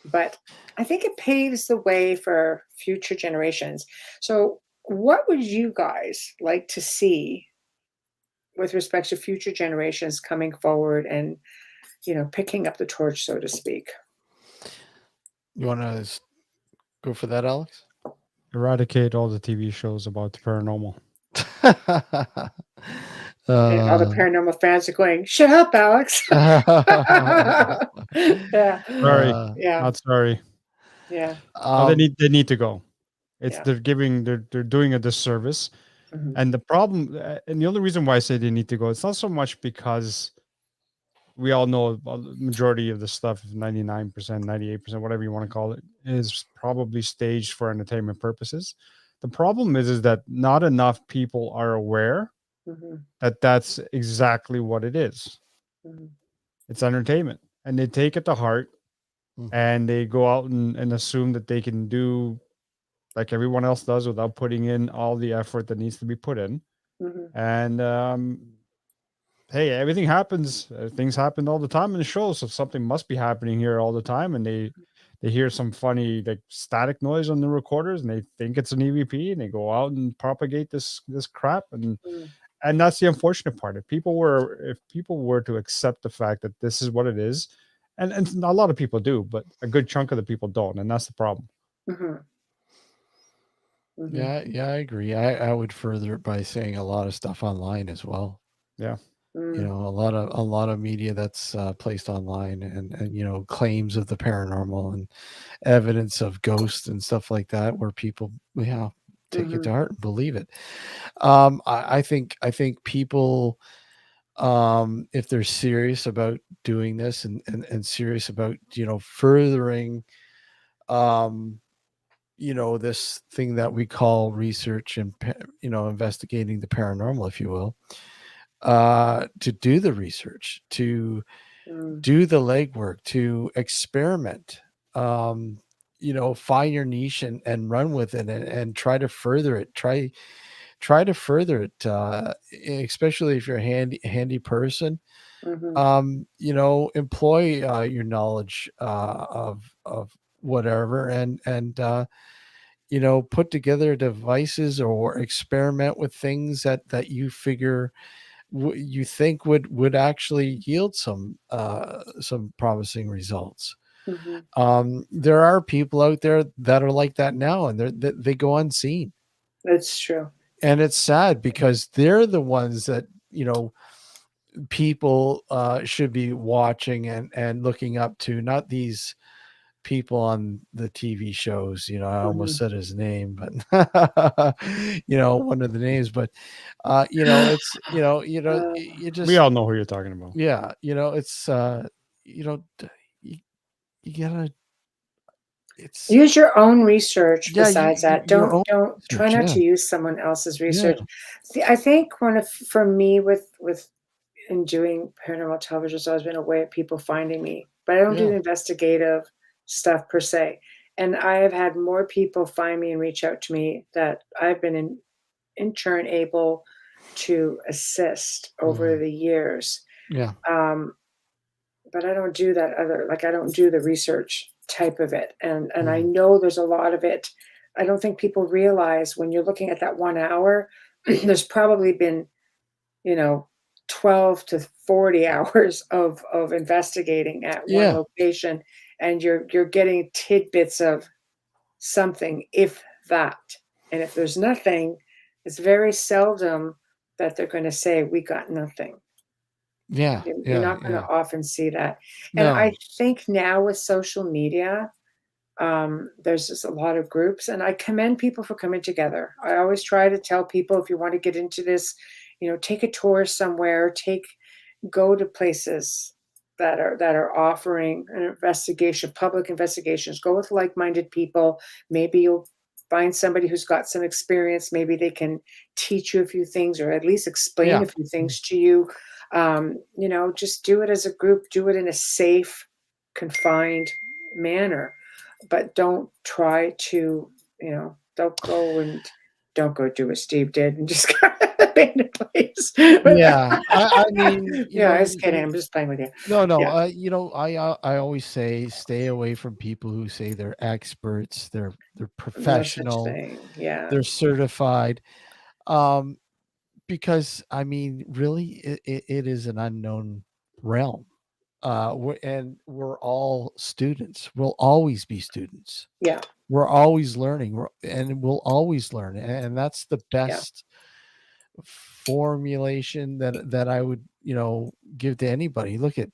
But I think it paves the way for future generations. So, what would you guys like to see with respect to future generations coming forward and picking up the torch, so to speak? You want to go for that, Alex? Eradicate all the TV shows about the paranormal. And all the paranormal fans are going, "Shut up, Alex." Yeah, Sorry, yeah, not sorry. yeah. Oh, they need to go. It's Yeah. they're doing a disservice. Mhm, And the problem, and the only reason why I say they need to go, it's not so much because we all know the majority of the stuff, 99%, 98%, whatever you want to call it, is probably staged for entertainment purposes. The problem is that not enough people are aware mhm, that that's exactly what it is. mhm, It's entertainment. And they take it to heart Mhm. and they go out and assume that they can do like everyone else does without putting in all the effort that needs to be put in. mhm, And hey, everything happens. Things happen all the time in the show, so something must be happening here all the time. And they hear some funny like static noise on the recorders, and they think it's an EVP, and they go out and propagate this crap. mhm, And that's the unfortunate part. If people were to accept the fact that this is what it is, and a lot of people do, but a good chunk of the people don't, and that's the problem. mhm, mhm, Yeah, I agree. I would further it by saying a lot of stuff online as well. Yeah. mm, A lot of media that's placed online and claims of the paranormal and evidence of ghosts and stuff like that, where people take it to mhm, heart and believe it. I think people, if they're serious about doing this and serious about furthering um this thing that we call research and investigating the paranormal, if you will, to do the research, to do the legwork, to experiment, find your niche and run with it, and try to further it. Try to further it, especially if you're a handy person. Employ your knowledge of whatever, and put together devices or experiment with things that you figure you think would actually yield some promising results. There are people out there that are like that now, and they go unseen. That's true. And it's sad because they're the ones that, people should be watching and looking up to, not these people on the TV shows. I almost said his name, but one of the names, but it's, you just, We all know who you're talking about. yeah, it's, you gotta, it's, Use your own research. Yeah, Besides that, your don't own try research, not yeah. to use someone else's research. Yeah. See, I think for me with in doing paranormal television, it's always been a way of people finding me, but I don't do Yeah. investigative stuff per se. And I have had more people find me and reach out to me that I've been in turn able to assist over the years. Yeah. But I don't do that I don't do the research type of it. And I know there's a lot of it. I don't think people realize when you're looking at that 1 hour, there's probably been, 12 to 40 hours of investigating at one location, and you're getting tidbits of something, if that. And if there's nothing, it's very seldom that they're going to say, we got nothing. Yeah. You're not going to often see that. And No. I think now with social media, there's just a lot of groups, and I commend people for coming together. I always try to tell people, if you want to get into this, take a tour somewhere, go to places that are offering an investigation, public investigations. Go with like-minded people. Maybe you'll find somebody who's got some experience. Maybe they can teach you a few things, or at least explain a few things to you. Just do it as a group. Do it in a safe, confined manner. But don't try to, don't go do what Steve did and just abandon a place. Yeah. I mean, I was kidding. I'm just playing with you. No. Yeah. I always say, stay away from people who say they're experts, they're professional, No such thing. Yeah. they're certified. Because I mean, really, it is an unknown realm. We're all students. We'll always be students. Yeah. We're always learning, and we'll always learn. And that's the best formulation that I would, give to anybody. Look at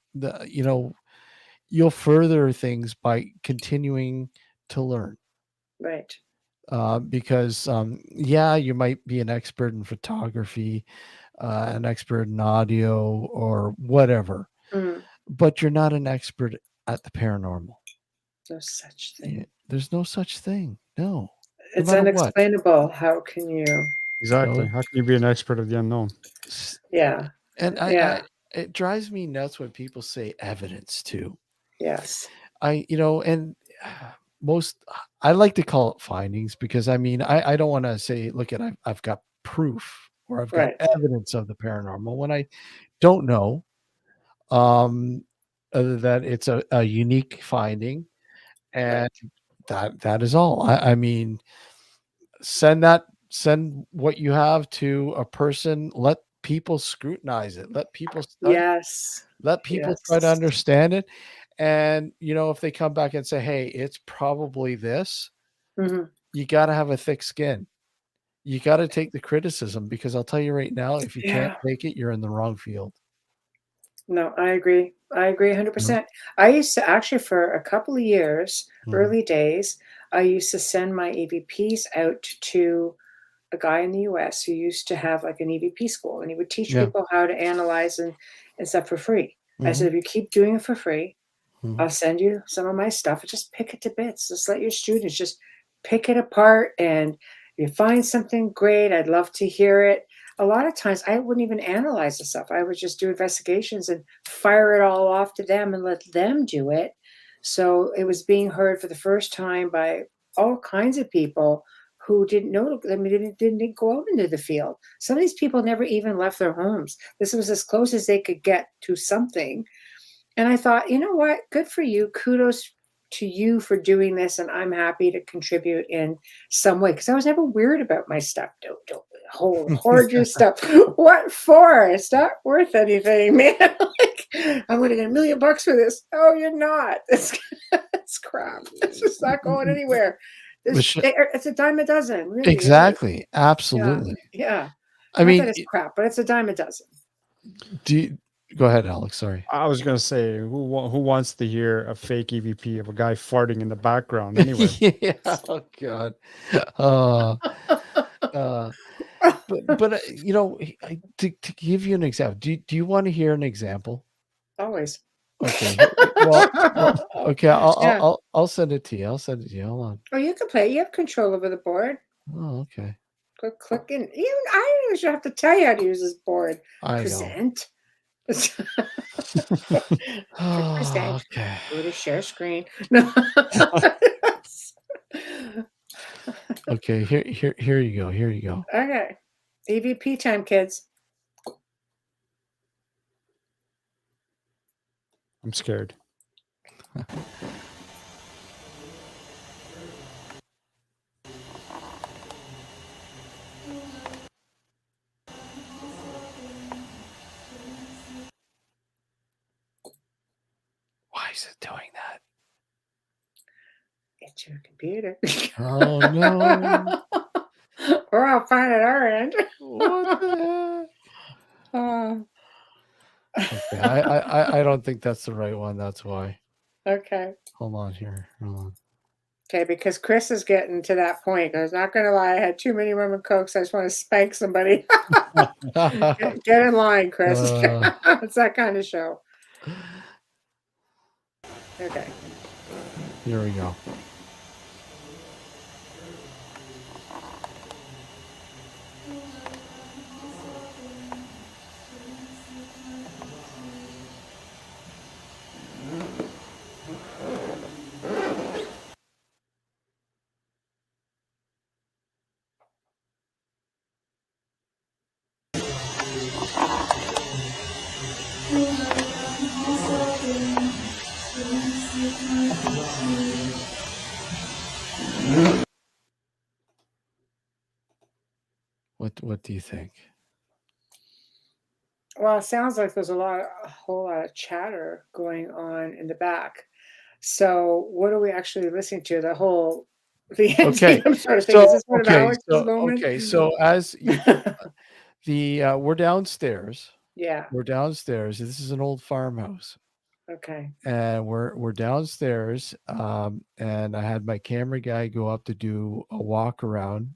you'll further things by continuing to learn. Right. Because you might be an expert in photography, an expert in audio, or whatever, but you're not an expert at the paranormal. No such thing. There's no such thing. No. It's unexplainable. How can you? Exactly. How can you be an expert of the unknown? Yeah. And it drives me nuts when people say evidence too. Yes. I like to call it findings, because I mean, I don't want to say, look at, I've got proof, or I've got evidence of the paranormal, when I don't know, other than it's a unique finding, and that is all. I mean, send what you have to a person, let people scrutinize it, let people study, let people try to understand it. And, if they come back and say, hey, it's probably this, you got to have a thick skin. You got to take the criticism, because I'll tell you right now, if you can't take it, you're in the wrong field. No, I agree. 100%. I used to actually, for a couple of years, early days, I used to send my EVPs out to a guy in the US who used to have like an EVP school, and he would teach people how to analyze and stuff for free. I said, if you keep doing it for free, I'll send you some of my stuff. Just pick it to bits. Just let your students just pick it apart. And if you find something great, I'd love to hear it. a lot of times I wouldn't even analyze the stuff. I would just do investigations and fire it all off to them and let them do it. So it was being heard for the first time by all kinds of people who didn't know, I mean, didn't go out into the field. Some of these people never even left their homes. This was as close as they could get to something. And I thought, you know what? Good for you. Kudos to you for doing this. And I'm happy to contribute in some way. Because I was never weird about my stuff. Don't hoard your stuff. What for? It's not worth anything, man. Like, I'm going to get $1 million for this. Oh, you're not. It's crap. It's just not going anywhere. It's a dime a dozen. Really, exactly. Absolutely. Yeah. I mean, that it's crap, but it's a dime a dozen. Go ahead, Alex. Sorry. I was going to say, who wants to hear a fake EVP of a guy farting in the background anyway? Yeah. Oh, God. But you know, to give you an example, do you want to hear an example? Always. Okay. Well, okay. I'll send it to you. Hold on. Oh, you can play. You have control over the board. Oh, okay. Click in. Even I don't even have to tell you how to use this board. I Present. Oh, okay. Go to share screen. No. Okay. Here you go. Here you go. Okay. EVP time, kids. I'm scared. Why is it doing that? It's your computer. Oh no. Or I'll find it our end. What the heck? Okay, I don't think that's the right one. That's why. Okay. Hold on here. Hold on. Okay, because Chris is getting to that point. I was not going to lie. I had too many rum and cokes. I just want to spank somebody. Get in line, Chris. It's that kind of show. Okay. Here we go. What do you think? Well, it sounds like there's a whole lot of chatter going on in the back. So what are we actually listening to? The Okay. sort of thing. Is this one of Alex's moment? Okay, so as we're downstairs. Yeah. We're downstairs. This is an old farmhouse. Okay. And we're downstairs. And I had my camera guy go up to do a walk around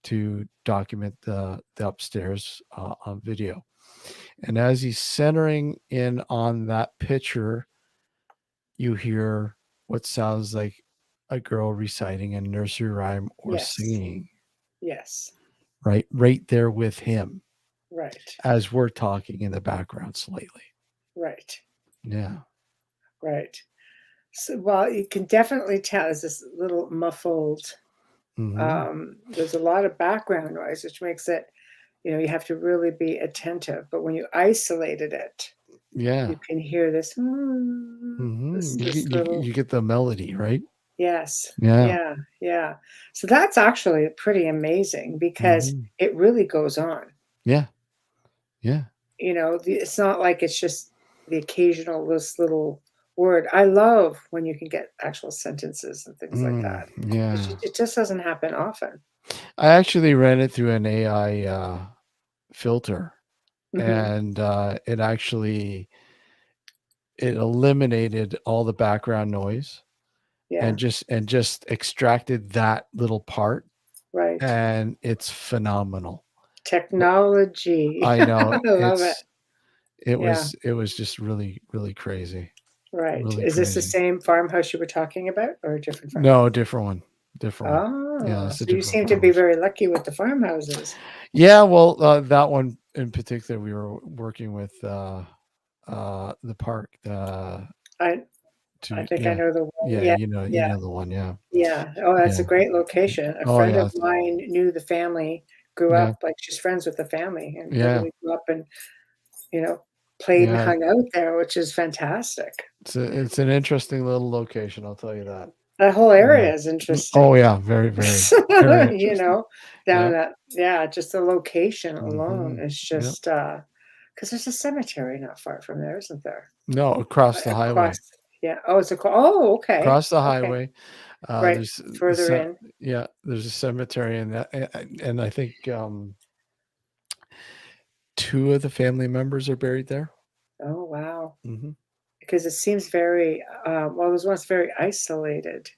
to document the upstairs on video. And as he's centering in on that picture, you hear what sounds like a girl reciting a nursery rhyme or singing. Yes. Right there with him. Right. As we're talking in the background slightly. Right. Yeah. Right. So, well, you can definitely tell there's this little muffled. There's a lot of background noise, which makes it, you have to really be attentive. But when you isolated it, you can hear this. You get the melody, right? Yes. Yeah. Yeah. So that's actually pretty amazing because it really goes on. Yeah. Yeah. It's not like it's just the occasional this little word. I love when you can get actual sentences and things like that. Yeah. It just doesn't happen often. I actually ran it through an AI filter, and it eliminated all the background noise, and just extracted that little part. Right. And it's phenomenal. Technology. I know. I love it. It was just really, really crazy. Right. Really Is this the crazy. same farmhouse you were talking about or a different farmhouse? No, different one. different one. Yeah, Oh, it's a so you different seem to be farmhouse. very lucky with the farmhouses. Yeah, well, that one in particular, we were working with the park. I think I Yeah, know the one. yeah, Yeah, you yeah, know the one. Yeah, yeah. Oh, that's yeah. a great location. A Oh friend yeah, of mine knew the family, grew yeah, up, like she's friends with the family, and yeah, literally grew up and, you know, played and yeah. hung out there, which is fantastic. It's an interesting little location. I'll tell you that. That whole Yeah. area is Oh interesting. yeah, very, very, very You interesting. know, down Yeah. that, yeah, just the location alone Hmm. is Yep. just because there's a cemetery not far from there, isn't there? No, across the Across, highway. yeah. Oh, oh, okay, Across the okay, highway. right, There's further in. yeah, there's a cemetery, and and I think two of the family members are buried there. Oh, wow. Hmm. Because it seems very well, it was once very isolated.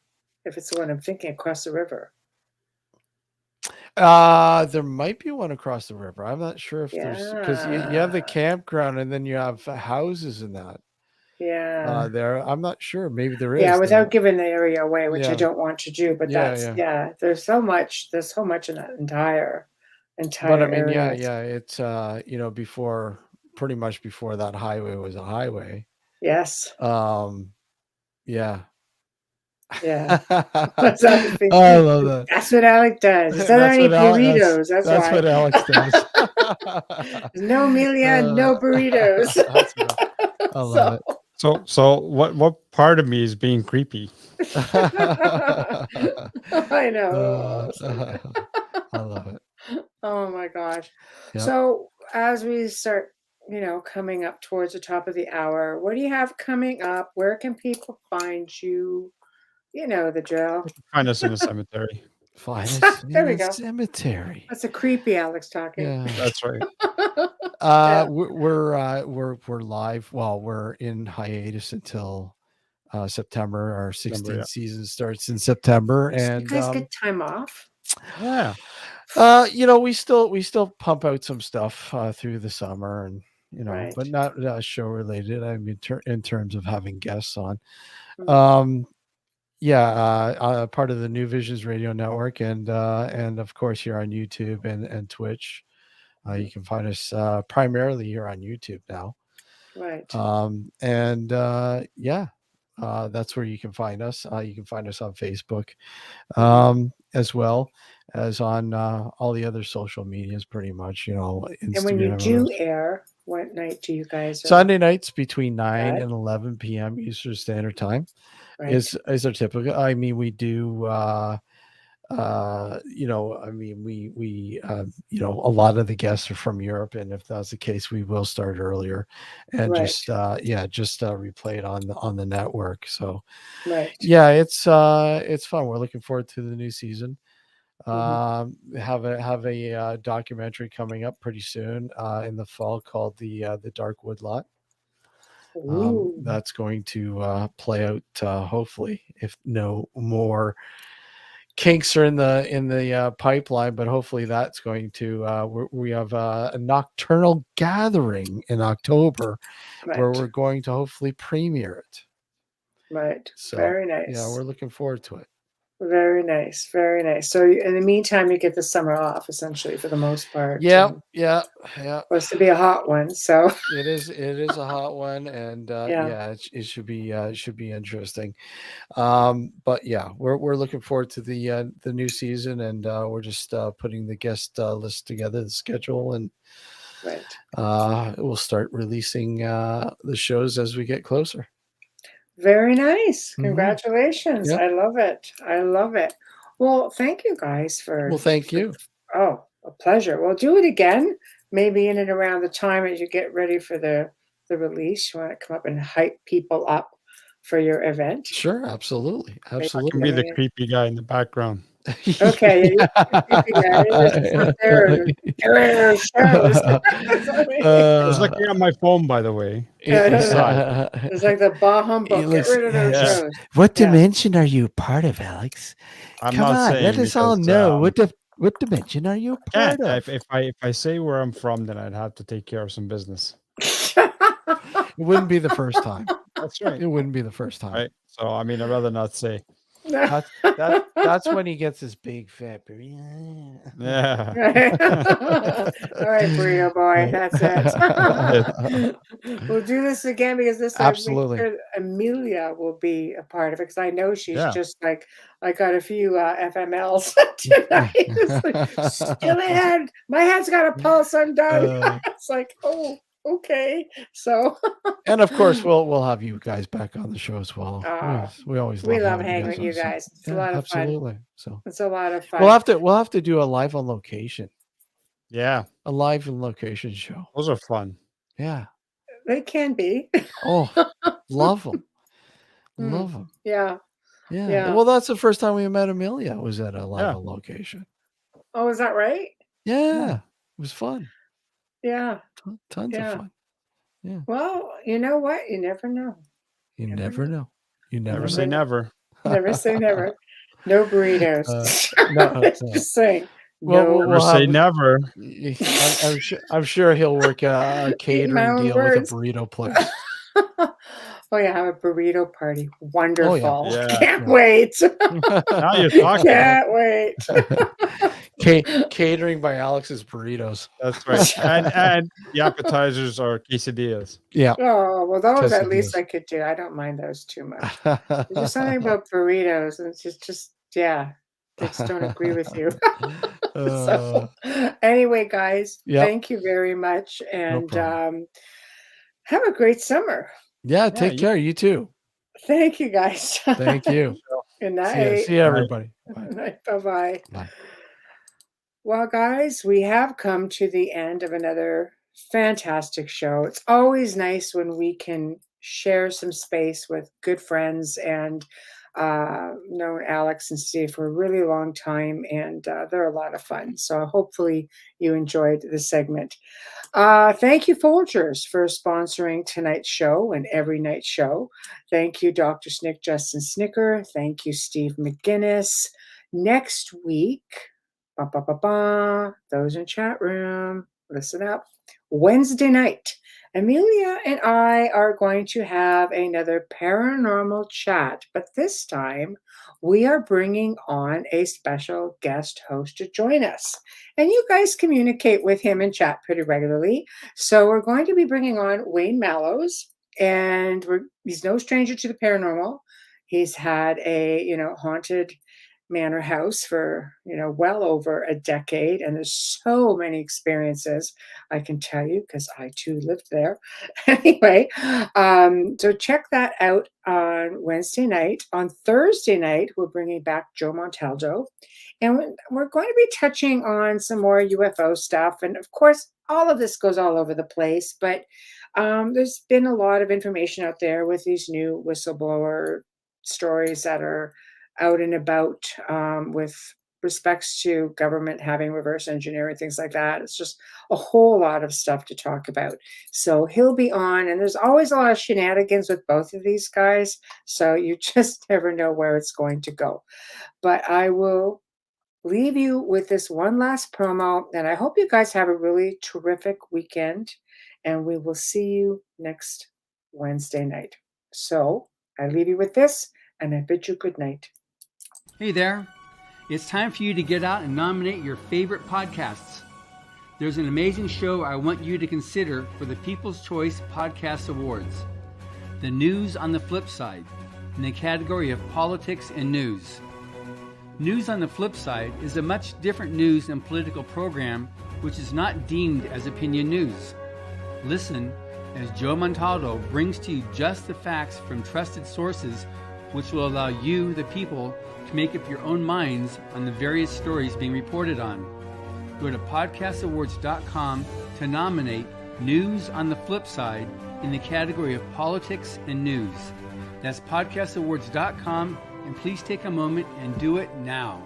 If it's the one I'm thinking, across the river. There might be one across the river. I'm not sure if there's, because you have the Yeah, campground and then you have houses in that yeah, there. I'm not sure. Maybe there yeah. is Without though. giving the area away, which I Yeah, don't want to do, but yeah, that's yeah. yeah. There's so much. There's so much in that entire But I mean, yeah, area. yeah. It's before, pretty much before that highway was a highway. Yes, Um, yeah. yeah. That's how I think. I love that. That's what Alec does. Is there That's any what Alex. burritos? That's That's why. what Alex does. There's no Amelia, no burritos. That's what I love it. So what part of me is being creepy? I know. I love it. Oh my gosh. Yep. So as we start, coming up towards the top of the hour, what do you have coming up? Where can people find you? You know the drill. Find us in a cemetery. Find us There we in a go. cemetery. That's a creepy Alex talking. Yeah. That's right. Yeah. We're live. Well, we're in hiatus until September. Our 16th yeah. season starts in September, So and you guys get time off? Yeah. we still pump out some stuff through the summer, and Right. but not show related. I mean, in terms of having guests on. Mhm. Part of the New Visions Radio Network, and of course here on YouTube and Twitch. You can find us primarily here on YouTube now. Right. That's where you can find us. You can find us on Facebook, as well as on all the other social medias, pretty much. Instagram. And when you do air, what night do you guys? Sunday nights between 9 Right. and 11 p.m. Eastern Standard Time Right. is our typical. I mean, we do. We a lot of the guests are from Europe, and if that's the case, we will start earlier and Right. just replay it on the network. So Right. yeah, it's fun. We're looking forward to the new season. Have a documentary coming up pretty soon in the fall called the Dark Woodlot. Ooh. That's going to play out hopefully, if no more kinks are in the pipeline, but hopefully that's going to we have a nocturnal gathering in October where Right. we're going to hopefully premiere it. Right. So Very nice. yeah, we're looking forward to it. Very nice. Very nice. So in the meantime, you get the summer off essentially for the most part. Yeah. and Supposed to be a hot one. So It is a hot one, and Yeah. it should be interesting. But yeah, we're looking forward to the new season, and we're just putting the guest list together, the schedule, and right. we'll start releasing the shows as we get closer. Very nice. Mhm. Congratulations. Yep. I love it. I love it. Well, thank you guys for Well, thank you. Oh, a pleasure. We'll do it again, maybe in and around the time as you get ready for the release. You want to come up and hype people up for your event? Sure, absolutely. I can Absolutely. be the creepy guy in the background. Okay, you creepy guy. Just up there and shows. It's looking at my phone, by the way. It's like the bah humbug. Get rid of those yeah. shows. What Yeah. dimension are you a part of, Alex? I'm Come not on, saying let us all because, know what dimension are you a yeah, part of? if I say where I'm from, then I'd have to take care of some business. It wouldn't be the first time. That's right. It wouldn't be the first time. Right. So I mean, I'd rather not say. That's when he gets his big fat burrito. Yeah. All right, burrito boy, that's it. We'll do this again because this time Absolutely. make sure Amelia will be a part of it because I know she's Yeah. just like, I got a few FMLs tonight. It's like, still ahead. My head's got a pulse. I'm done. It's like, oh, okay. So, And of course, we'll have you guys back on the show as well. We always we love having hanging with on. you So, guys. It's a lot of absolutely. fun. So It's a lot of fun. we'll have to do a live on location, Yeah. a live on location show. Those are fun. Yeah. They can be. Oh, love them. Love them. Yeah. Yeah. Yeah. Well, that's the first time we met Amelia. Was at a live on location. Oh, is that right? Yeah. It was fun. Yeah. Tons of fun. Yeah. Well, you know what? You never know. You never know. You never Never say never. Never say never. No burritos. No. Just saying. Well, No. Never say never. I'm sure he'll work a catering deal with a burrito place. Oh yeah, have a burrito party. Wonderful. Oh, yeah. Can't wait. Now you're talking. Can't wait. Catering by Alex's Burritos. That's right. And the appetizers are quesadillas. Yeah. Oh, well, those at least Quesadillas. I could do. I don't mind those too much. There's just something about burritos, and it's just yeah, I just don't agree with you. So, anyway, guys, Yep. thank you very much, and problem. have a great summer. Yeah, take care. You too. Thank you, guys. Thank you. Good night. See you, everybody. Bye. Good night. Bye-bye. Bye. Well, guys, we have come to the end of another fantastic show. It's always nice when we can share some space with good friends, and known Alex and Steve for a really long time, and they're a lot of fun. So hopefully you enjoyed the segment. Thank you, Folgers, for sponsoring tonight's show and every night's show. Thank you, Dr. Snick, Justin Snicker. Thank you, Steve McGinnis. Next week, those in chat room, listen up. Wednesday night, Amelia and I are going to have another paranormal chat, but this time we are bringing on a special guest host to join us. And you guys communicate with him and chat pretty regularly. So we're going to be bringing on Wayne Mallows, and he's no stranger to the paranormal. He's had a, haunted manor house for well over a decade, and there's so many experiences I can tell you because I too lived there. Anyway, so check that out on Wednesday night. On Thursday night, we're bringing back Joe Montaldo, and we're going to be touching on some more UFO stuff, and of course all of this goes all over the place, but there's been a lot of information out there with these new whistleblower stories that are out and about with respects to government having reverse engineering, things like that. It's just a whole lot of stuff to talk about. So he'll be on, and there's always a lot of shenanigans with both of these guys. So you just never know where it's going to go. But I will leave you with this one last promo, and I hope you guys have a really terrific weekend, and we will see you next Wednesday night. So I leave you with this, and I bid you good night. Hey there. It's time for you to get out and nominate your favorite podcasts. There's an amazing show I want you to consider for the People's Choice Podcast Awards. The News on the Flip Side, in the category of politics and news. News on the Flip Side is a much different news and political program which is not deemed as opinion news. Listen as Joe Montaldo brings to you just the facts from trusted sources which will allow you, the people, to make up your own minds on the various stories being reported on. Go to podcastawards.com to nominate News on the Flip Side in the category of politics and news. That's podcastawards.com, and please take a moment and do it now.